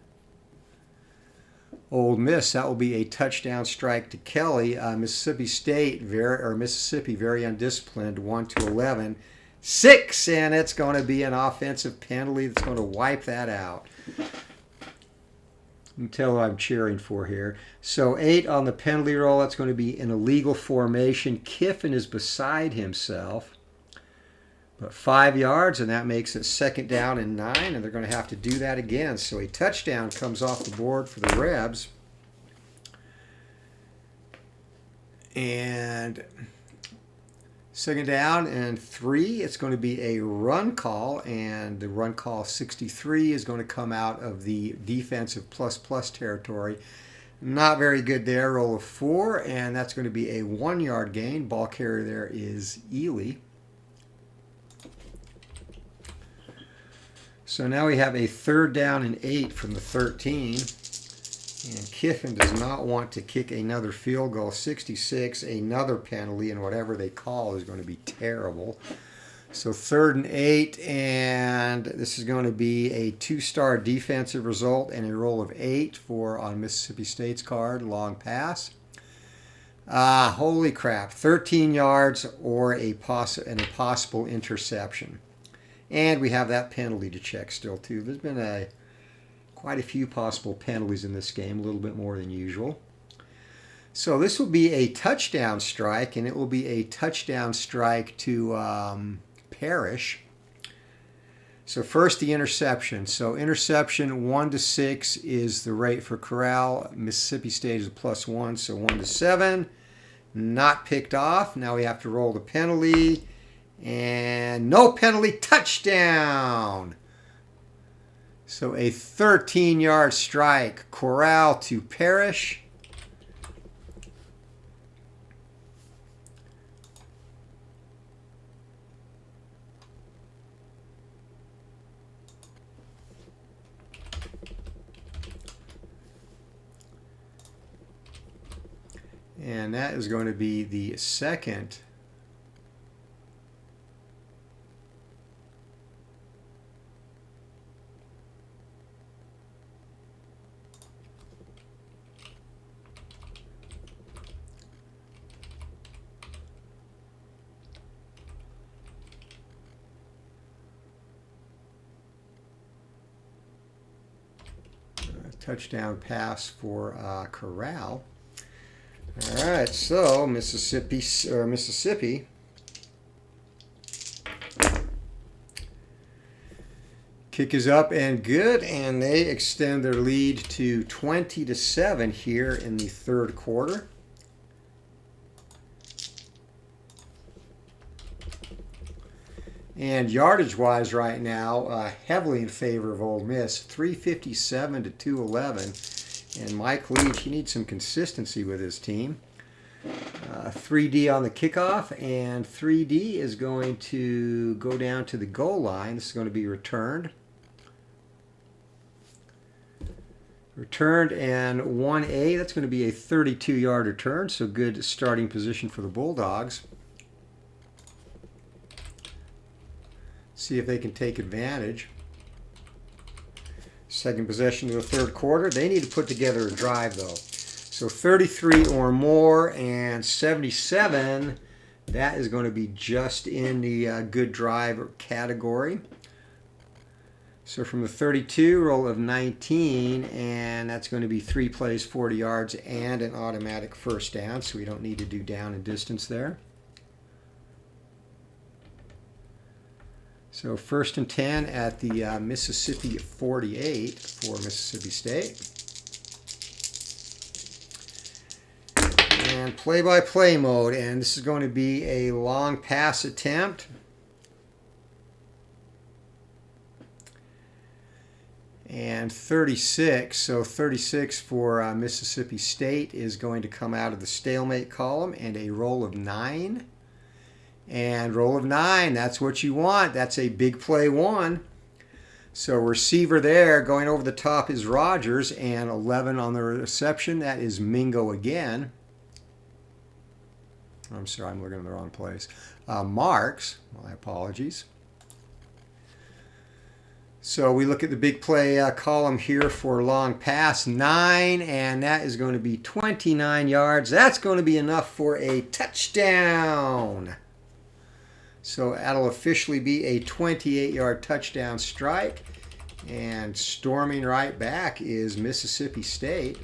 Ole Miss, that will be a touchdown strike to Kelly. Mississippi State, Mississippi, very undisciplined, 1-11. 6, and it's going to be an offensive penalty that's going to wipe that out. Until I'm cheering for here. So 8 on the penalty roll. That's going to be an illegal formation. Kiffin is beside himself. But 5 yards, and that makes it 2nd down and 9, and they're going to have to do that again. So a touchdown comes off the board for the Rebs. And 2nd down and 3, it's going to be a run call, and the run call 63 is going to come out of the defensive plus territory. Not very good there. Roll of 4, and that's going to be a 1-yard gain. Ball carrier there is Ely. So now we have a 3rd down and 8 from the 13. And Kiffin does not want to kick another field goal. 66, another penalty, and whatever they call is going to be terrible. So 3rd and 8, and this is going to be a 2-star defensive result and a roll of 8 on Mississippi State's card, long pass. Holy crap, 13 yards or a possible interception. And we have that penalty to check still, too. There's been quite a few possible penalties in this game, a little bit more than usual. So this will be a touchdown strike, and it will be a touchdown strike to Parrish. So first the interception. So interception 1 to 6 is the rate for Corral. Mississippi State is a +1, so 1 to 7. Not picked off. Now we have to roll the penalty. And no penalty, touchdown. So a 13-yard strike. Corral to Parrish. And that is going to be the second touchdown pass for Corral. All right, so Mississippi. Kick is up and good, and they extend their lead to 20 to 7 here in the third quarter. And yardage-wise right now, heavily in favor of Ole Miss, 357 to 211. And Mike Leach, he needs some consistency with his team. 3D on the kickoff, and 3D is going to go down to the goal line. This is going to be returned. Returned, and 1A, that's going to be a 32-yard return, so good starting position for the Bulldogs. See if they can take advantage. Second possession of the third quarter. They need to put together a drive, though. So 33 or more, and 77, that is going to be just in the good drive category. So from the 32, roll of 19, and that's going to be 3 plays, 40 yards, and an automatic first down, so we don't need to do down and distance there. So 1st and 10 at the Mississippi 48 for Mississippi State. And play-by-play mode, and this is going to be a long pass attempt. And 36, so 36 for Mississippi State is going to come out of the stalemate column, and a roll of 9. And roll of 9, that's what you want. That's a big play 1. So receiver there, going over the top is Rogers, and 11 on the reception. That is Mingo again. I'm sorry, I'm looking in the wrong place. Marks, my apologies. So we look at the big play column here for long pass, 9, and that is going to be 29 yards. That's going to be enough for a touchdown. So that'll officially be a 28-yard touchdown strike. And storming right back is Mississippi State.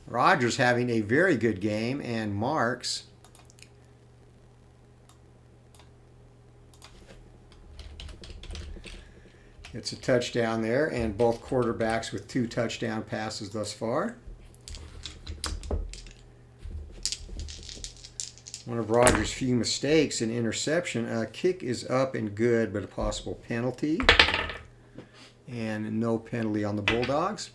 Rogers having a very good game, and Marks. It's a touchdown there, and both quarterbacks with 2 touchdown passes thus far. One of Rogers' few mistakes, an interception. Kick is up and good, but a possible penalty. And no penalty on the Bulldogs.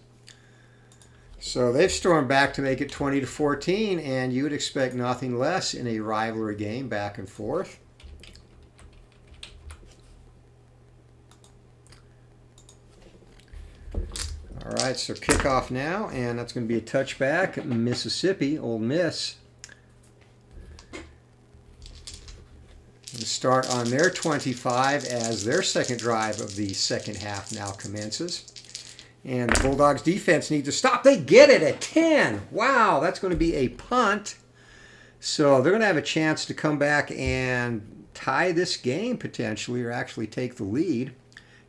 So they've stormed back to make it 20 to 14, and you would expect nothing less in a rivalry game back and forth. All right, so kickoff now, and that's going to be a touchback. Mississippi, Ole Miss. Start on their 25 as their second drive of the second half now commences. And the Bulldogs defense needs to stop. They get it at 10. Wow, that's going to be a punt. So they're going to have a chance to come back and tie this game potentially, or actually take the lead,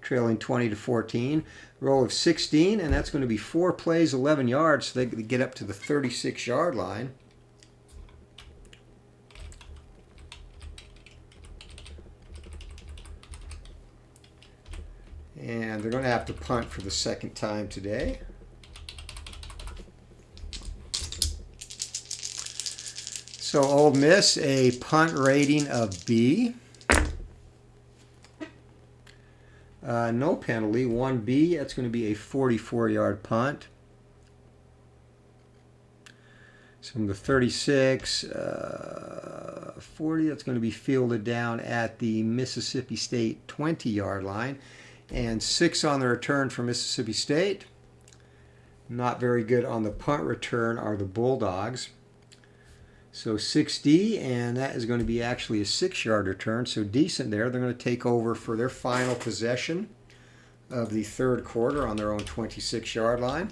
trailing 20 to 14. Roll of 16, and that's going to be 4 plays, 11 yards, so they get up to the 36-yard line. they're going to have to punt for the second time today. So Ole Miss, a punt rating of B. No penalty, 1B. That's going to be a 44-yard punt. So from the 36, 40, that's going to be fielded down at the Mississippi State 20-yard line. And 6 on the return for Mississippi State. Not very good on the punt return are the Bulldogs. So 6D, and that is going to be actually a 6-yard return, so decent there. They're going to take over for their final possession of the third quarter on their own 26-yard line.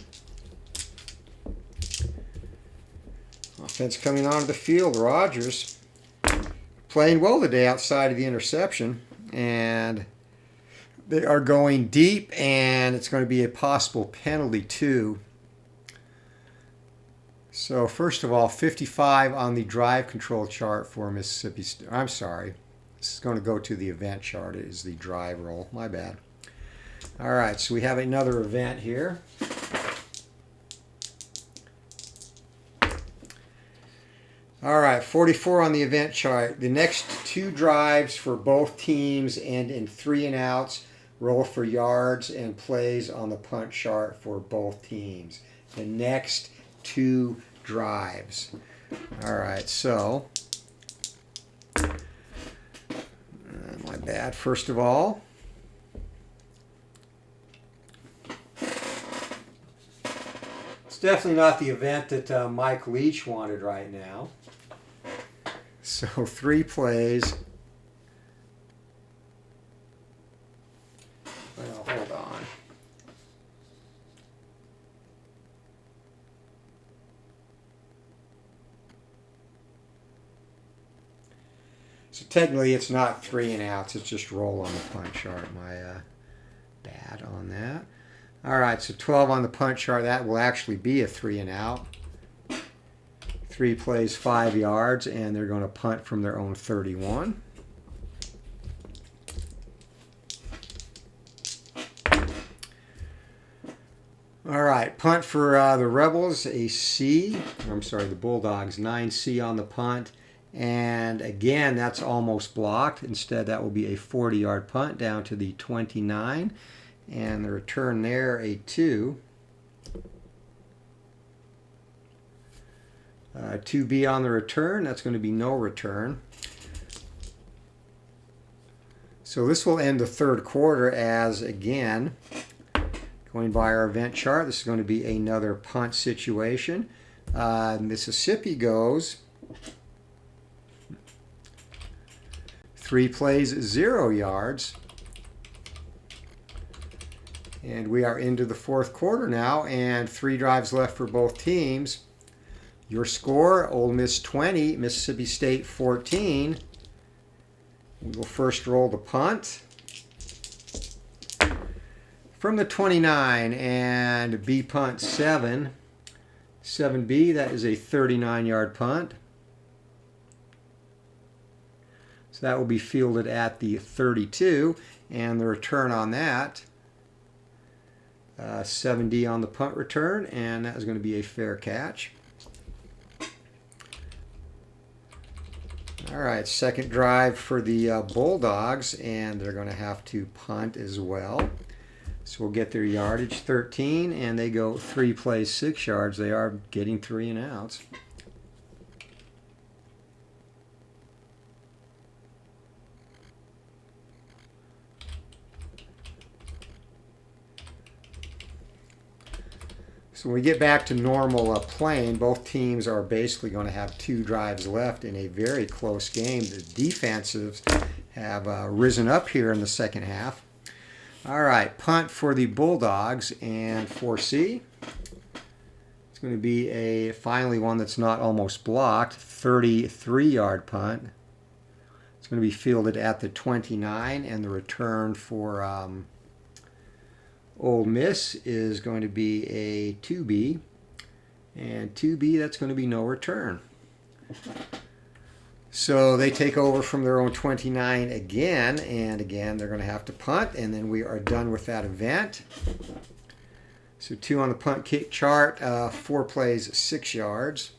Offense coming onto the field. Rogers playing well today outside of the interception, and they are going deep, and it's going to be a possible penalty too. So first of all, 55 on the drive control chart for Mississippi State. I'm sorry. This is going to go to the event chart. It is the drive roll. My bad. All right, so we have another event here. All right, 44 on the event chart. The next 2 drives for both teams end in 3 and outs. Roll for yards and plays on the punt chart for both teams. The next 2 drives. All right, so my bad. First of all, it's definitely not the event that Mike Leach wanted right now. So 3 plays. Well, hold on. So technically it's not 3 and outs, it's just roll on the punt chart. My bad on that. All right, so 12 on the punt chart. That will actually be a 3 and out. 3 plays, 5 yards, and they're going to punt from their own 31. All right, punt for the Rebels, a C. I'm sorry, the Bulldogs, 9C on the punt. And again, that's almost blocked. Instead, that will be a 40-yard punt down to the 29. And the return there, a 2. 2B on the return. That's going to be no return. So this will end the third quarter as, again, going by our event chart, this is going to be another punt situation. Mississippi goes 3 plays, 0 yards. And we are into the fourth quarter now, and 3 drives left for both teams. Your score, Ole Miss 20, Mississippi State 14. We will first roll the punt from the 29, and B punt 7. 7B, that is a 39-yard punt. So that will be fielded at the 32, and the return on that, 7D on the punt return, and that is going to be a fair catch. All right, second drive for the Bulldogs, and they're going to have to punt as well. So we'll get their yardage, 13, and they go 3 plays, 6 yards. They are getting 3 and outs. So when we get back to normal playing, both teams are basically going to have 2 drives left in a very close game. The defensives have risen up here in the second half. All right, punt for the Bulldogs, and 4C. It's going to be a finally one that's not almost blocked, 33-yard punt. It's going to be fielded at the 29, and the return for Ole Miss is going to be a 2B, and 2B, that's going to be no return. So they take over from their own 29 again, and again they're going to have to punt, and then we are done with that event. So 2 on the punt kick chart, 4 plays, 6 yards.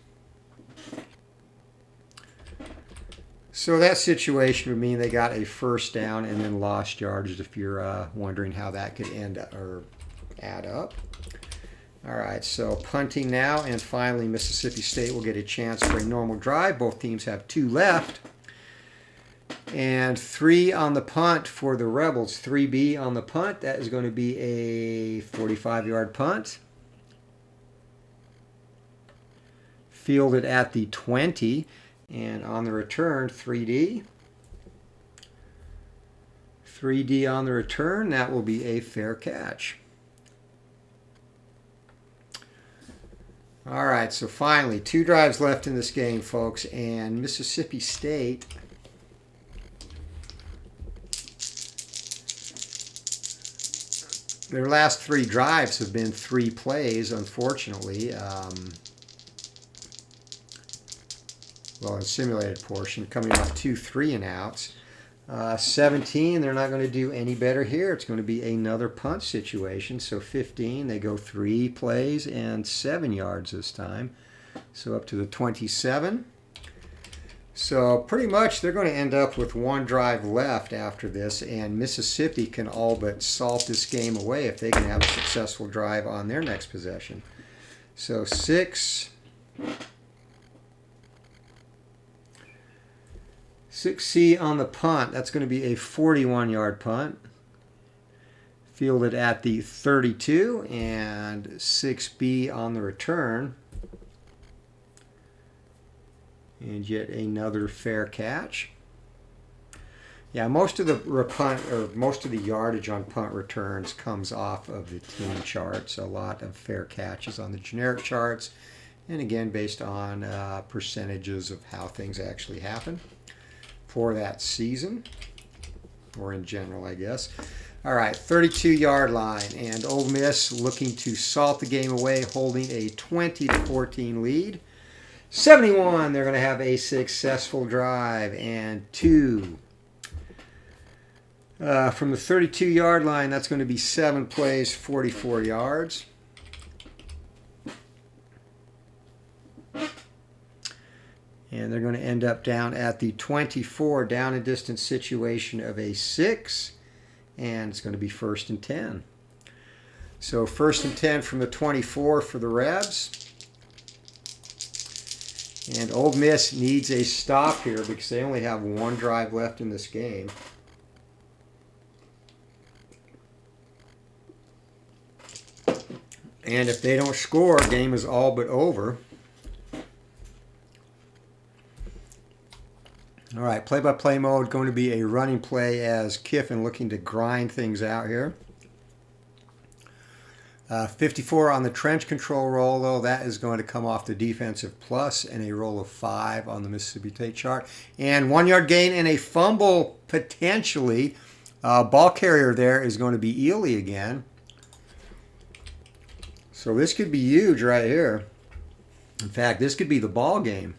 So that situation would mean they got a first down and then lost yardage, if you're wondering how that could end or add up. All right, so punting now, and finally Mississippi State will get a chance for a normal drive. Both teams have 2 left. And 3 on the punt for the Rebels. 3B on the punt. That is going to be a 45-yard punt. Fielded at the 20. And on the return, 3D. 3D on the return. That will be a fair catch. All right, so finally, 2 drives left in this game, folks. And Mississippi State... their last 3 drives have been 3 plays, unfortunately. Well, in simulated portion, coming off 2 3-and-outs. 17, they're not going to do any better here. It's going to be another punt situation. So 15, they go 3 plays and 7 yards this time. So up to the 27. So pretty much they're going to end up with 1 drive left after this, and Mississippi can all but salt this game away if they can have a successful drive on their next possession. So 6C on the punt. That's going to be a 41-yard punt. Fielded at the 32, and 6B on the return. And yet another fair catch. Yeah, most of the yardage on punt returns comes off of the team charts. A lot of fair catches on the generic charts, and again based on percentages of how things actually happen for that season, or in general, I guess. All right, 32-yard line, and Ole Miss looking to salt the game away, holding a 20-14 lead. 71, they're going to have a successful drive, and 2. From the 32-yard line, that's going to be 7 plays, 44 yards. And they're going to end up down at the 24, down and distance situation of a 6, and it's going to be 1st and 10. So 1st and 10 from the 24 for the Rebs. And Ole Miss needs a stop here because they only have 1 drive left in this game. And if they don't score, game is all but over. All right, play-by-play mode going to be a running play as Kiffin looking to grind things out here. 54 on the trench control roll, though. That is going to come off the defensive plus, and a roll of 5 on the Mississippi State chart. And 1-yard gain and a fumble, potentially. Ball carrier there is going to be Ely again. So this could be huge right here. In fact, this could be the ball game.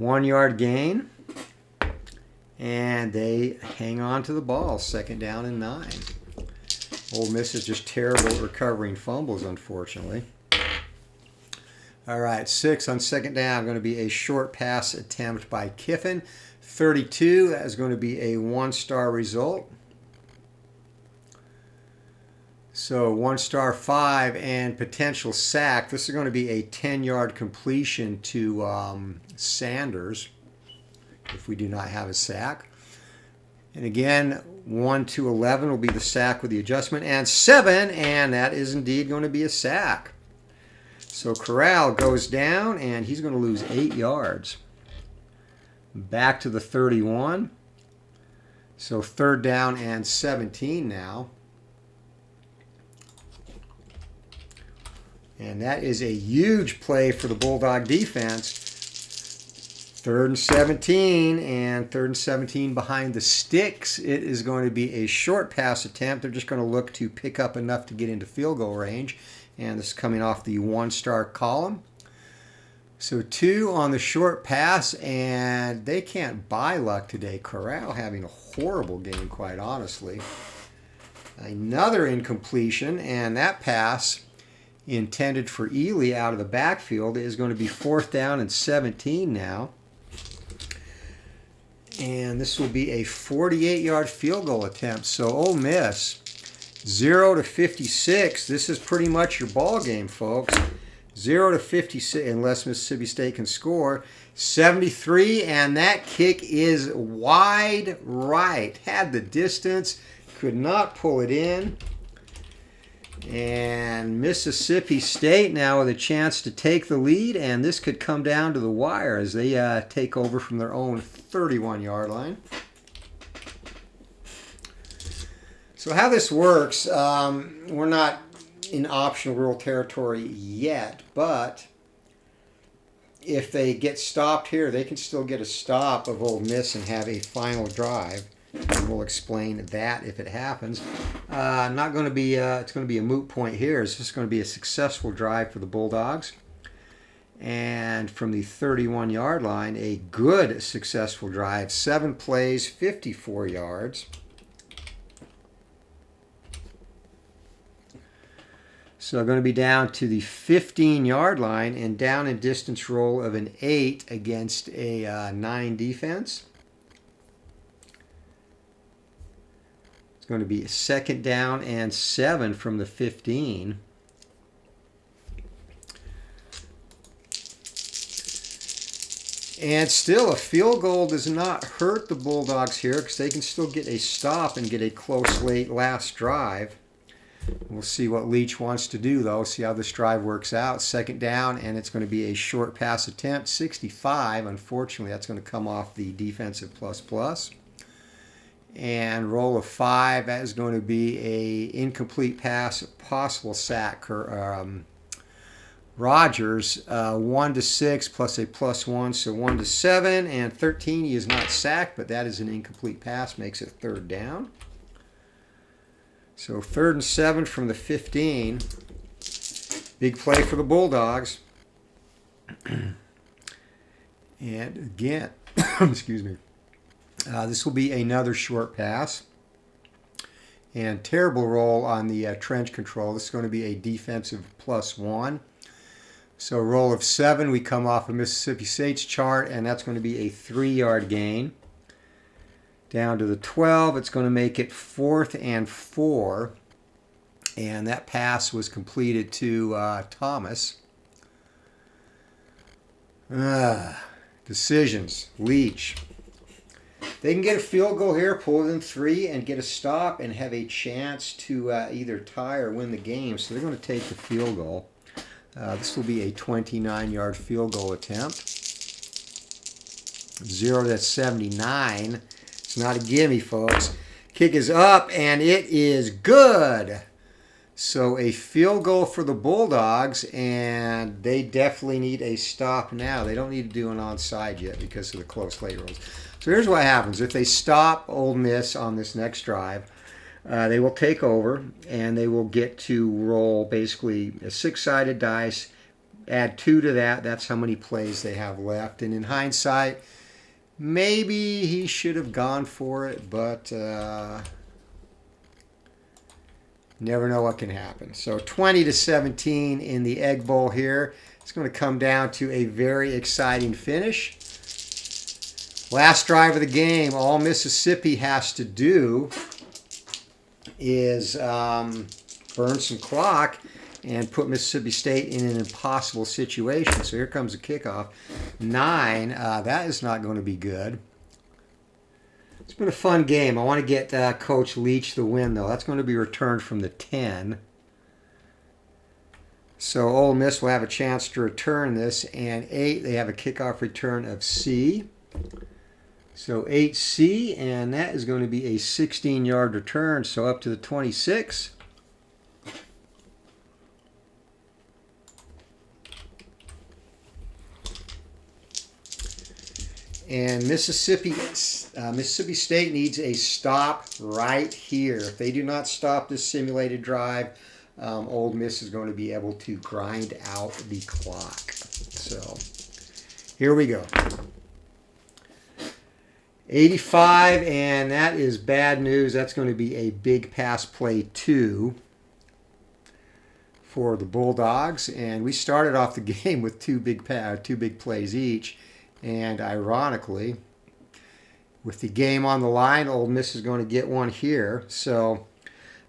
1-yard gain. And they hang on to the ball. 2nd down and 9. Ole Miss is just terrible at recovering fumbles, unfortunately. All right, 6 on 2nd down. Going to be a short pass attempt by Kiffin. 32, that is going to be a 1-star result. So 1-star 5 and potential sack. This is going to be a 10-yard completion to Sanders if we do not have a sack. And again, 1 to 11 will be the sack with the adjustment. And 7, and that is indeed going to be a sack. So Corral goes down, and he's going to lose 8 yards. Back to the 31. So 3rd down and 17 now. And that is a huge play for the Bulldog defense. 3rd and 17, and 3rd and 17 behind the sticks. It is going to be a short pass attempt. They're just going to look to pick up enough to get into field goal range. And this is coming off the 1-star column. So 2 on the short pass, and they can't buy luck today. Corral having a horrible game, quite honestly. Another incompletion, and that pass intended for Ely out of the backfield is going to be 4th down and 17 now. And this will be a 48-yard field goal attempt. So Ole Miss, 0 to 56. This is pretty much your ball game, folks. 0 to 56, unless Mississippi State can score. 73, and that kick is wide right. Had the distance, could not pull it in. And Mississippi State now with a chance to take the lead, and this could come down to the wire as they take over from their own 31-yard line. So how this works, we're not in optional rule territory yet, but if they get stopped here, they can still get a stop of Ole Miss and have a final drive. And we'll explain that if it happens. Not going to be. It's going to be a moot point here. It's just going to be a successful drive for the Bulldogs, and from the 31-yard line, a good successful drive. 7 plays, 54 yards. So going to be down to the 15-yard line and down in distance roll of an 8 against a 9 defense. It's going to be a 2nd down and 7 from the 15. And still, a field goal does not hurt the Bulldogs here because they can still get a stop and get a close late last drive. We'll see what Leach wants to do, though. See how this drive works out. 2nd down, and it's going to be a short pass attempt. 65. Unfortunately, that's going to come off the defensive plus. And roll of 5. That is going to be a incomplete pass, possible sack. Rogers, 1 to 6 plus a +1, so 1 to 7. And 13, he is not sacked, but that is an incomplete pass. Makes it 3rd down. So 3rd and 7 from the 15. Big play for the Bulldogs. And again, excuse me, this will be another short pass. And terrible roll on the trench control. This is going to be a defensive +1. So roll of 7, we come off of Mississippi State's chart, and that's going to be a 3-yard gain. Down to the 12, it's going to make it 4th and 4. And that pass was completed to Thomas. Decisions. Leach. They can get a field goal here, pull within 3, and get a stop and have a chance to either tie or win the game. So they're going to take the field goal. This will be a 29-yard field goal attempt. 0 to 79. It's not a gimme, folks. Kick is up, and it is good. So a field goal for the Bulldogs, and they definitely need a stop now. They don't need to do an onside yet because of the close late rolls. So here's what happens. If they stop Ole Miss on this next drive, they will take over, and they will get to roll basically a 6-sided dice. Add 2 to that. That's how many plays they have left. And in hindsight, maybe he should have gone for it, but never know what can happen. So 20 to 17 in the Egg Bowl here. It's going to come down to a very exciting finish. Last drive of the game, all Mississippi has to do is burn some clock and put Mississippi State in an impossible situation. So here comes the kickoff. 9, that is not going to be good. It's been a fun game. I want to get Coach Leach the win, though. That's going to be returned from the 10. So Ole Miss will have a chance to return this. And 8, they have a kickoff return of C. So 8C, and that is going to be a 16-yard return, so up to the 26. And Mississippi State needs a stop right here. If they do not stop this simulated drive, Ole Miss is going to be able to grind out the clock. So Here we go. 85, and that is bad news. That's going to be a big pass play 2 for the Bulldogs. And we started off the game with two big plays each. And ironically, with the game on the line, Ole Miss is going to get one here. So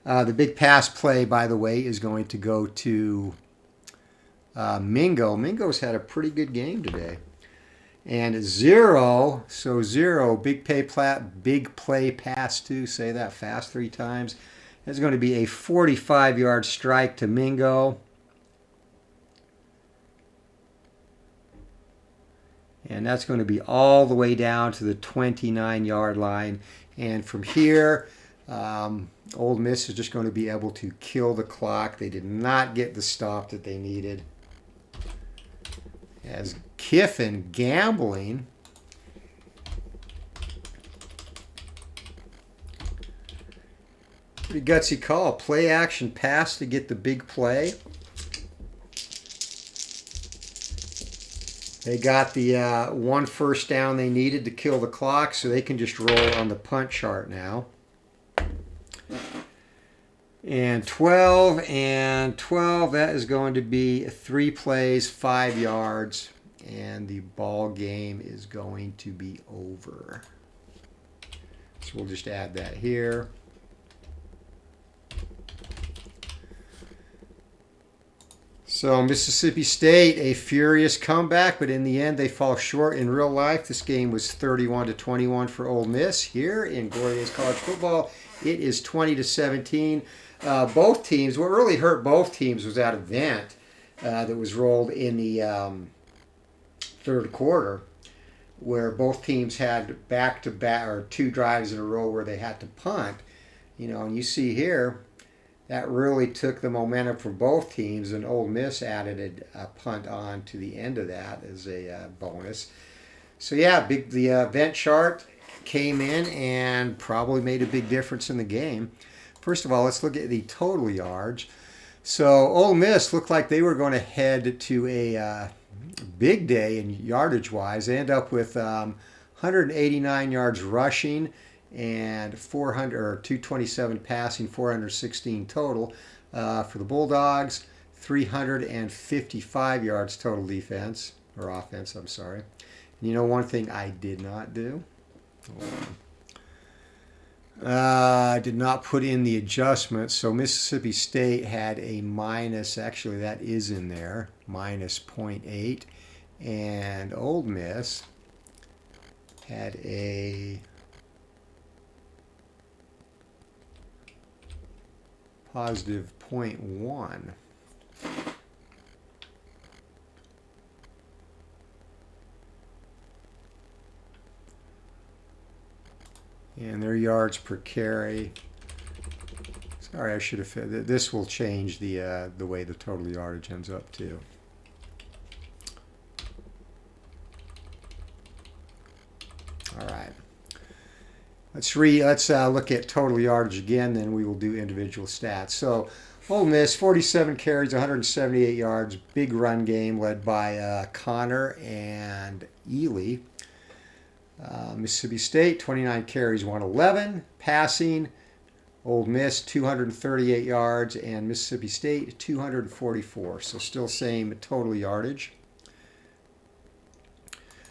the big pass play, by the way, is going to go to Mingo. Mingo's had a pretty good game today. And 0, so 0, big play pass 2, say that fast 3 times. That's going to be a 45-yard strike to Mingo. And that's going to be all the way down to the 29-yard line. And from here, Ole Miss is just going to be able to kill the clock. They did not get the stop that they needed. As Kiffin gambling. Pretty gutsy call. Play action pass to get the big play. They got the 1 first down they needed to kill the clock, so they can just roll on the punt chart now. And 12, that is going to be 3 plays, 5 yards, and the ball game is going to be over. So we'll just add that here. So Mississippi State, a furious comeback, but in the end they fall short in real life. This game was 31-21 for Ole Miss. Here in Gloria's College Football, it is 20-17. Both teams, what really hurt both teams was that event that was rolled in the third quarter, where both teams had back-to-back or 2 drives in a row where they had to punt. You know, and you see here, that really took the momentum from both teams, and Ole Miss added a punt on to the end of that as a bonus. So yeah, the event chart came in and probably made a big difference in the game. First of all, let's look at the total yards. So Ole Miss looked like they were going to head to a big day in yardage-wise. They end up with 189 yards rushing and 227 passing, 416 total. For the Bulldogs, 355 yards total offense. I'm sorry. And you know one thing I did not do? I did not put in the adjustments. So Mississippi State had a minus, actually that is in there, minus 0.8. And Ole Miss had a positive 0.1. And their yards per carry. Sorry, I should have said this will change the way the total yardage ends up too. All right. Let's look at total yardage again, then we will do individual stats. So Ole Miss, 47 carries, 178 yards, big run game led by Connor and Ely. Mississippi State, 29 carries, 111. Passing, Ole Miss, 238 yards, and Mississippi State, 244. So still same total yardage.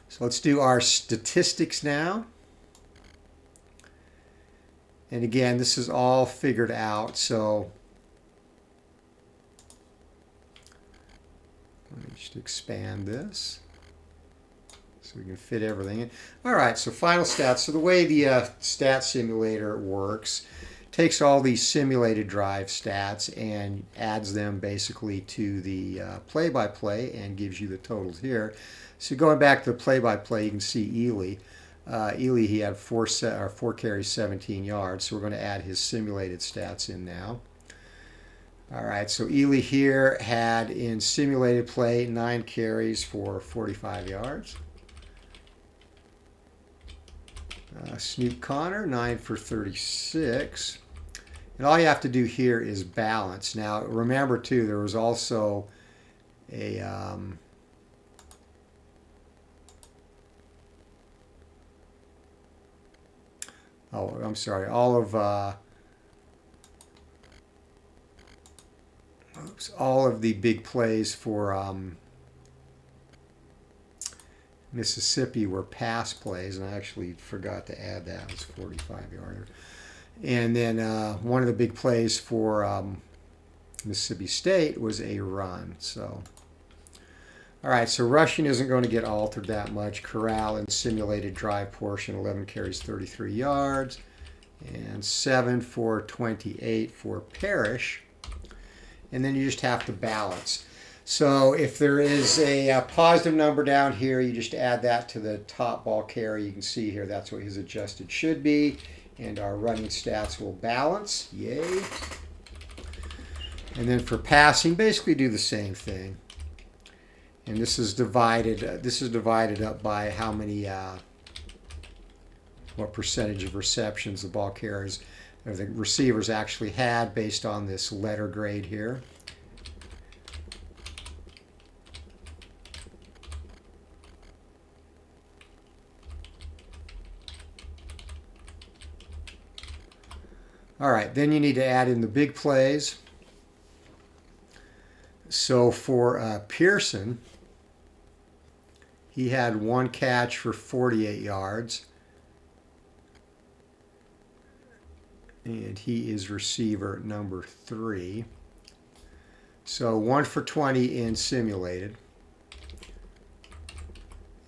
So let's do our statistics now. And again, this is all figured out, so let me just expand this so we can fit everything in. All right, so final stats. So the way the stat simulator works, takes all these simulated drive stats and adds them basically to the play-by-play and gives you the totals here. So going back to the play-by-play, you can see Ely. Ely, he had 4 carries, 17 yards. So we're going to add his simulated stats in now. All right, so Ely here had in simulated play 9 carries for 45 yards. Snoop Connor, 9 for 36. And all you have to do here is balance. Now, remember, too, there was also a Oh, I'm sorry. All of the big plays for Mississippi were pass plays, and I actually forgot to add that. It was 45-yarder. And then one of the big plays for Mississippi State was a run. So, all right, so rushing isn't going to get altered that much. Corral and simulated drive portion, 11 carries, 33 yards, and 7 for 28 for Parrish. And then you just have to balance. So if there is a positive number down here, you just add that to the top ball carry. You can see here that's what his adjusted should be. And our running stats will balance. Yay. And then for passing, basically do the same thing. And this is divided up by how many, what percentage of receptions the ball carriers or the receivers actually had based on this letter grade here. All right, then you need to add in the big plays. So for Pearson, he had one catch for 48 yards. And he is receiver number 3. So 1 for 20 in simulated.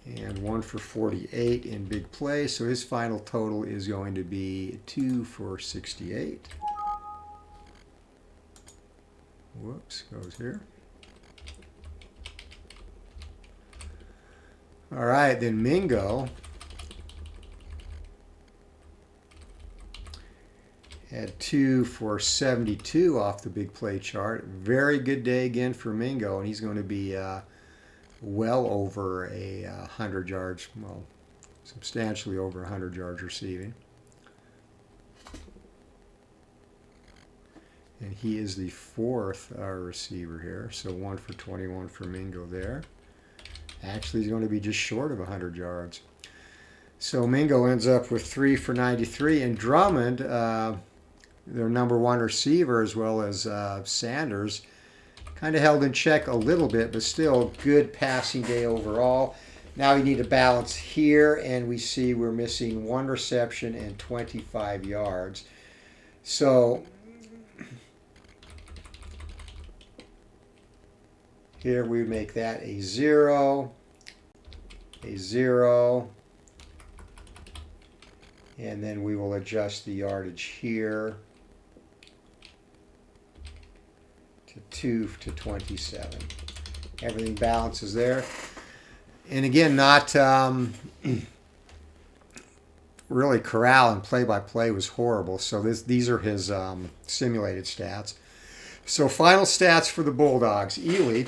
And 1 for 48 in big play. So his final total is going to be 2 for 68. Whoops, goes here. All right, then Mingo had 2 for 72 off the big play chart. Very good day again for Mingo, and he's going to be well over 100 yards, well, substantially over 100 yards receiving. And he is the 4th receiver here, so 1 for 21 for Mingo there. Actually, he's going to be just short of 100 yards. So Mingo ends up with 3 for 93, and Drummond, their number 1 receiver, as well as Sanders, kind of held in check a little bit, but still good passing day overall. Now we need to balance here, and we see we're missing 1 reception and 25 yards. So here we make that a 0, a 0, and then we will adjust the yardage here to 2 to 27. Everything balances there. And again, not really Corral and play-by-play was horrible. So these are his simulated stats. So final stats for the Bulldogs. Ely,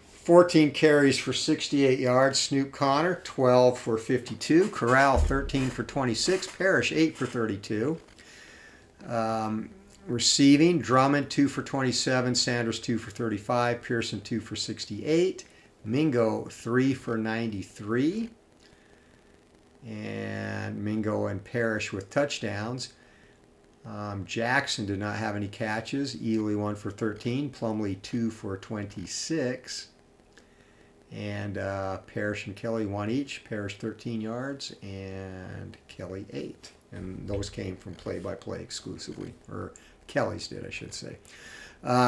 14 carries for 68 yards. Snoop Connor, 12 for 52. Corral, 13 for 26. Parrish, 8 for 32. Receiving, Drummond, 2 for 27. Sanders, 2 for 35. Pearson, 2 for 68. Mingo, 3 for 93. And Mingo and Parrish with touchdowns. Jackson did not have any catches. Ely, 1 for 13. Plumlee, 2 for 26. And Parrish and Kelly, 1 each. Parrish 13 yards and Kelly 8. And those came from play-by-play exclusively. Or Kelly's did, I should say.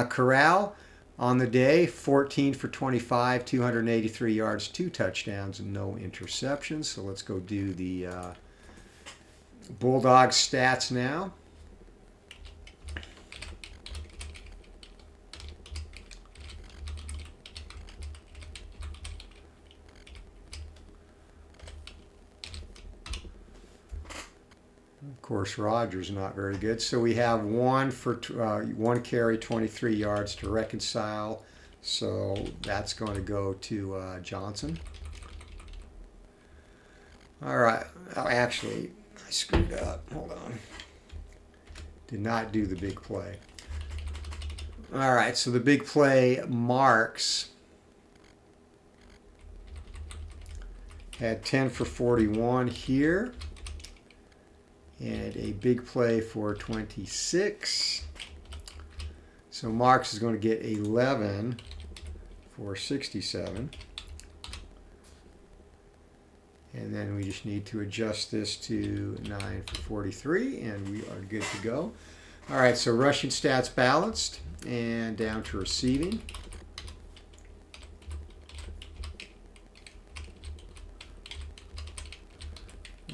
Corral on the day, 14 for 25, 283 yards, 2 touchdowns, and no interceptions. So let's go do the Bulldogs stats now. Of course, Rogers not very good. So we have 1 for 1 carry, 23 yards to reconcile. So that's going to go to Johnson. All right. Oh, actually, I screwed up. Hold on. Did not do the big play. All right. So the big play, Marks had 10 for 41 here. And a big play for 26. So Marks is going to get 11 for 67. And then we just need to adjust this to 9 for 43, and we are good to go. All right, so rushing stats balanced, and down to receiving.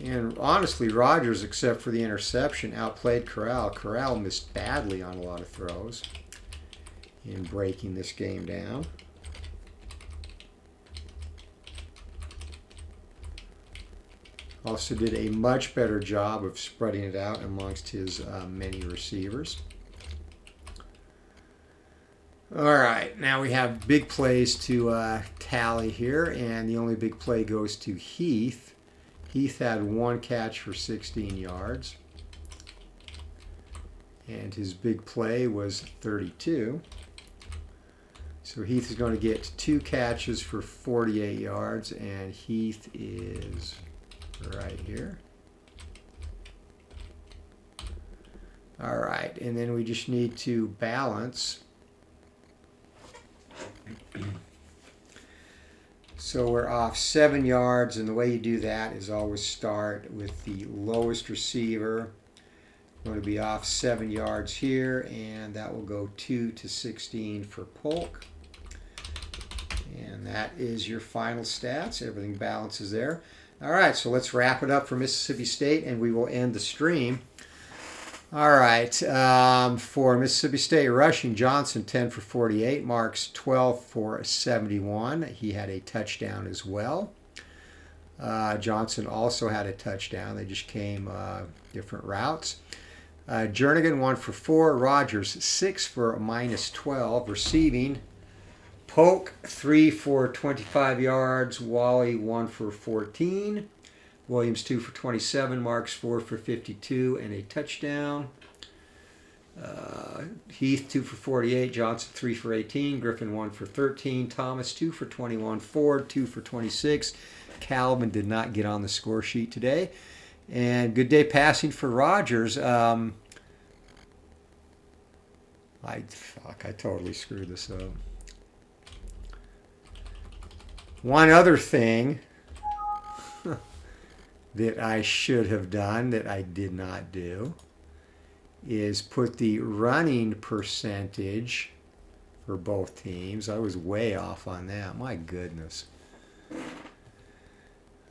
And honestly, Rogers, except for the interception, outplayed Corral. Corral missed badly on a lot of throws in breaking this game down. Also did a much better job of spreading it out amongst his many receivers. All right, now we have big plays to tally here, and the only big play goes to Heath. Heath had 1 catch for 16 yards, and his big play was 32. So Heath is going to get 2 catches for 48 yards, and Heath is right here. All right, and then we just need to balance. So we're off 7 yards, and the way you do that is always start with the lowest receiver. We're going to be off 7 yards here, and that will go 2 to 16 for Polk. And that is your final stats. Everything balances there. All right, so let's wrap it up for Mississippi State, and we will end the stream. All right, for Mississippi State rushing, Johnson 10 for 48, Marks 12 for 71. He had a touchdown as well. Johnson also had a touchdown. They just came different routes. Jernigan 1 for 4, Rogers 6 for -12. Receiving, Polk 3 for 25 yards, Wally 1 for 14. Williams 2 for 27, Marks 4 for 52, and a touchdown. Heath 2 for 48, Johnson 3 for 18, Griffin 1 for 13, Thomas 2 for 21, Ford 2 for 26. Calvin did not get on the score sheet today. And good day passing for Rogers. I totally screwed this up. One other thing that I should have done that I did not do is put the running percentage for both teams. I was way off on that. My goodness.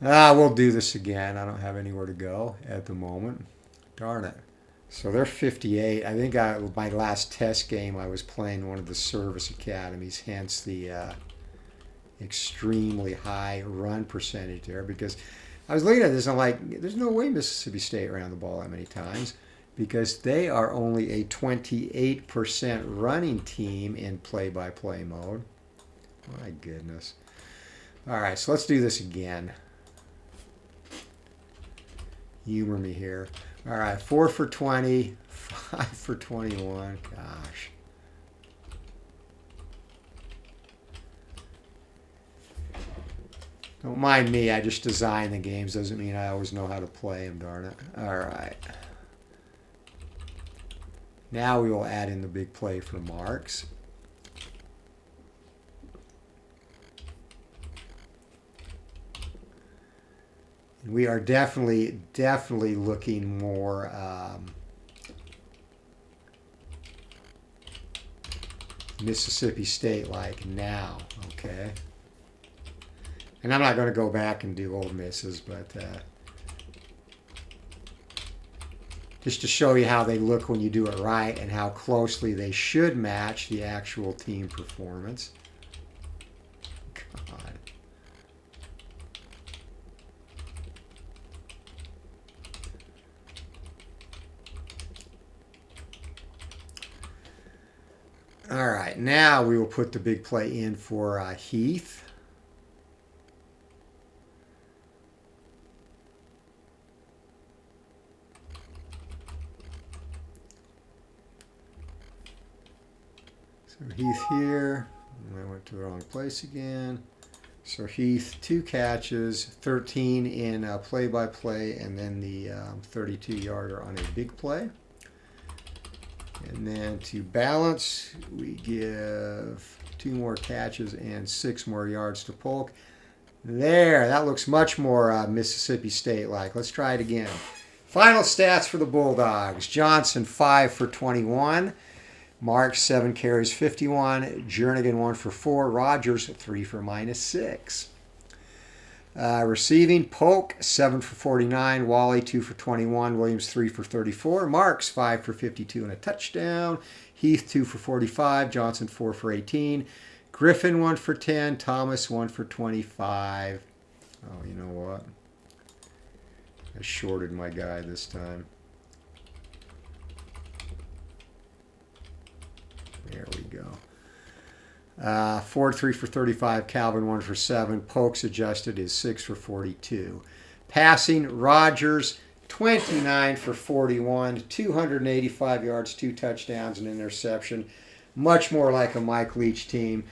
We'll do this again. I don't have anywhere to go at the moment. Darn it. So they're 58. I think my last test game I was playing one of the service academies, hence the extremely high run percentage there, because I was looking at this and I'm like, there's no way Mississippi State ran the ball that many times, because they are only a 28% running team in play-by-play mode. My goodness. All right, so let's do this again. Humor me here. All right, 4 for 20, 5 for 21. Gosh. Don't mind me, I just design the games. Doesn't mean I always know how to play them, darn it. All right. Now we will add in the big play for Marks. We are definitely looking more Mississippi State-like now, okay? And I'm not going to go back and do Ole Misses, but just to show you how they look when you do it right and how closely they should match the actual team performance. God. All right, now we will put the big play in for Heath. So Heath here, I went to the wrong place again. So Heath, 2 catches, 13 in play-by-play, and then the 32-yarder on a big play. And then to balance, we give 2 more catches and 6 more yards to Polk. There, that looks much more Mississippi State-like. Let's try it again. Final stats for the Bulldogs. Johnson, 5 for 21. Marks, 7 carries, 51. Jernigan, 1 for 4. Rogers, 3 for -6. Receiving, Polk, 7 for 49. Wally, 2 for 21. Williams, 3 for 34. Marks, 5 for 52 and a touchdown. Heath, 2 for 45. Johnson, 4 for 18. Griffin, 1 for 10. Thomas, 1 for 25. Oh, you know what? I shorted my guy this time. There we go. Ford, 3 for 35. Calvin, 1 for 7. Polk's adjusted is 6 for 42. Passing, Rogers, 29 for 41. 285 yards, 2 touchdowns, and an interception. Much more like a Mike Leach team.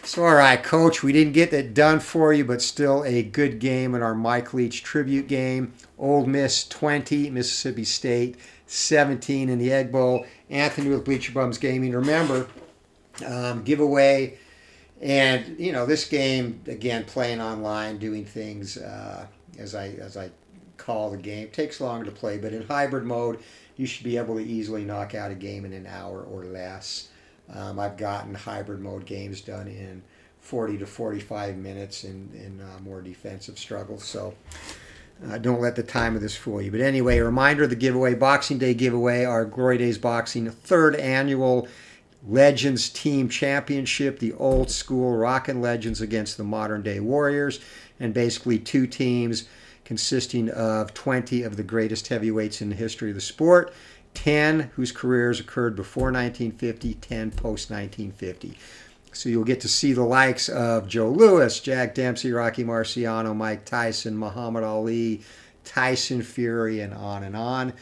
So, all right, Coach, we didn't get that done for you, but still a good game in our Mike Leach tribute game. Ole Miss, 20. Mississippi State, 17 in the Egg Bowl. Anthony with Bleacher Bums Gaming. Remember, giveaway, and you know this game again, playing online, doing things as I call the game, takes longer to play, but in hybrid mode, you should be able to easily knock out a game in an hour or less. I've gotten hybrid mode games done in 40 to 45 minutes in more defensive struggles. So don't let the time of this fool you. But anyway, a reminder of the giveaway, Boxing Day giveaway, our Glory Days Boxing 3rd annual Legends Team Championship, the old school Rockin' Legends against the modern day Warriors, and basically 2 teams consisting of 20 of the greatest heavyweights in the history of the sport. 10 whose careers occurred before 1950, 10 post-1950. So you'll get to see the likes of Joe Louis, Jack Dempsey, Rocky Marciano, Mike Tyson, Muhammad Ali, Tyson Fury, and on and on.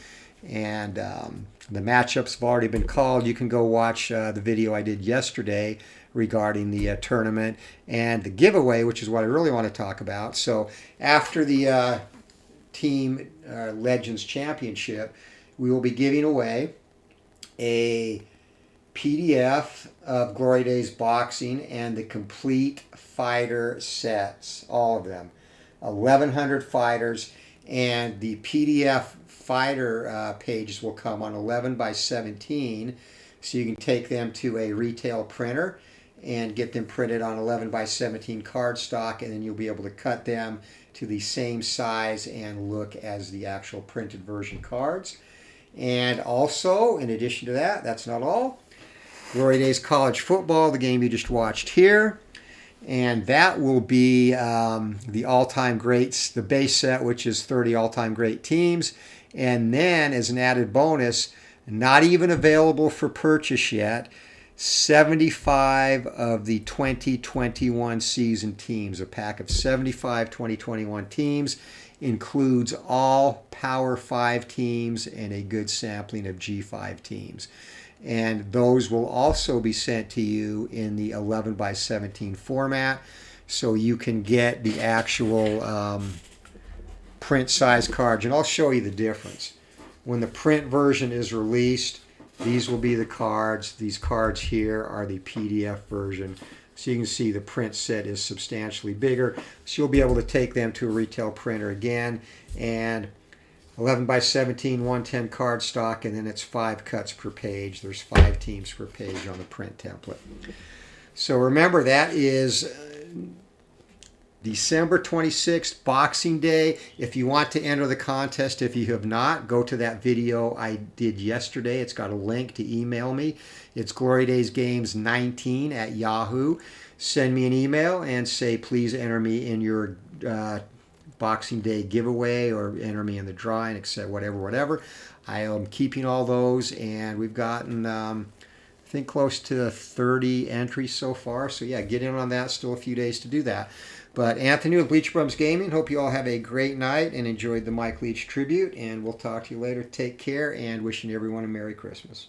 And the matchups have already been called. You can go watch the video I did yesterday regarding the tournament and the giveaway, which is what I really want to talk about. So after the Team Legends Championship, we will be giving away a PDF of Glory Days Boxing and the complete fighter sets, all of them, 1,100 fighters, and the PDF fighter pages will come on 11 by 17, so you can take them to a retail printer and get them printed on 11 by 17 cardstock, and then you'll be able to cut them to the same size and look as the actual printed version cards. And also, in addition to that, that's not all, Glory Days College Football, the game you just watched here. And that will be the all-time greats, the base set, which is 30 all-time great teams. And then, as an added bonus, not even available for purchase yet, 75 of the 2021 season teams. A pack of 75 2021 teams. Includes all Power 5 teams and a good sampling of G5 teams. And those will also be sent to you in the 11 by 17 format, so you can get the actual print size cards. And I'll show you the difference. When the print version is released, these will be the cards. These cards here are the PDF version. So you can see the print set is substantially bigger. So you'll be able to take them to a retail printer again. And 11 by 17, 110 cardstock, and then it's 5 cuts per page. There's 5 teams per page on the print template. So remember, that is December 26th, Boxing Day. If you want to enter the contest, if you have not, go to that video I did yesterday. It's got a link to email me. It's glorydaysgames19 at Yahoo. Send me an email and say, please enter me in your Boxing Day giveaway, or enter me in the drawing, etc., whatever. I am keeping all those, and we've gotten, I think, close to 30 entries so far. So yeah, get in on that. Still a few days to do that. But Anthony with Bleacher Bums Gaming, hope you all have a great night and enjoyed the Mike Leach tribute, and we'll talk to you later. Take care, and wishing everyone a Merry Christmas.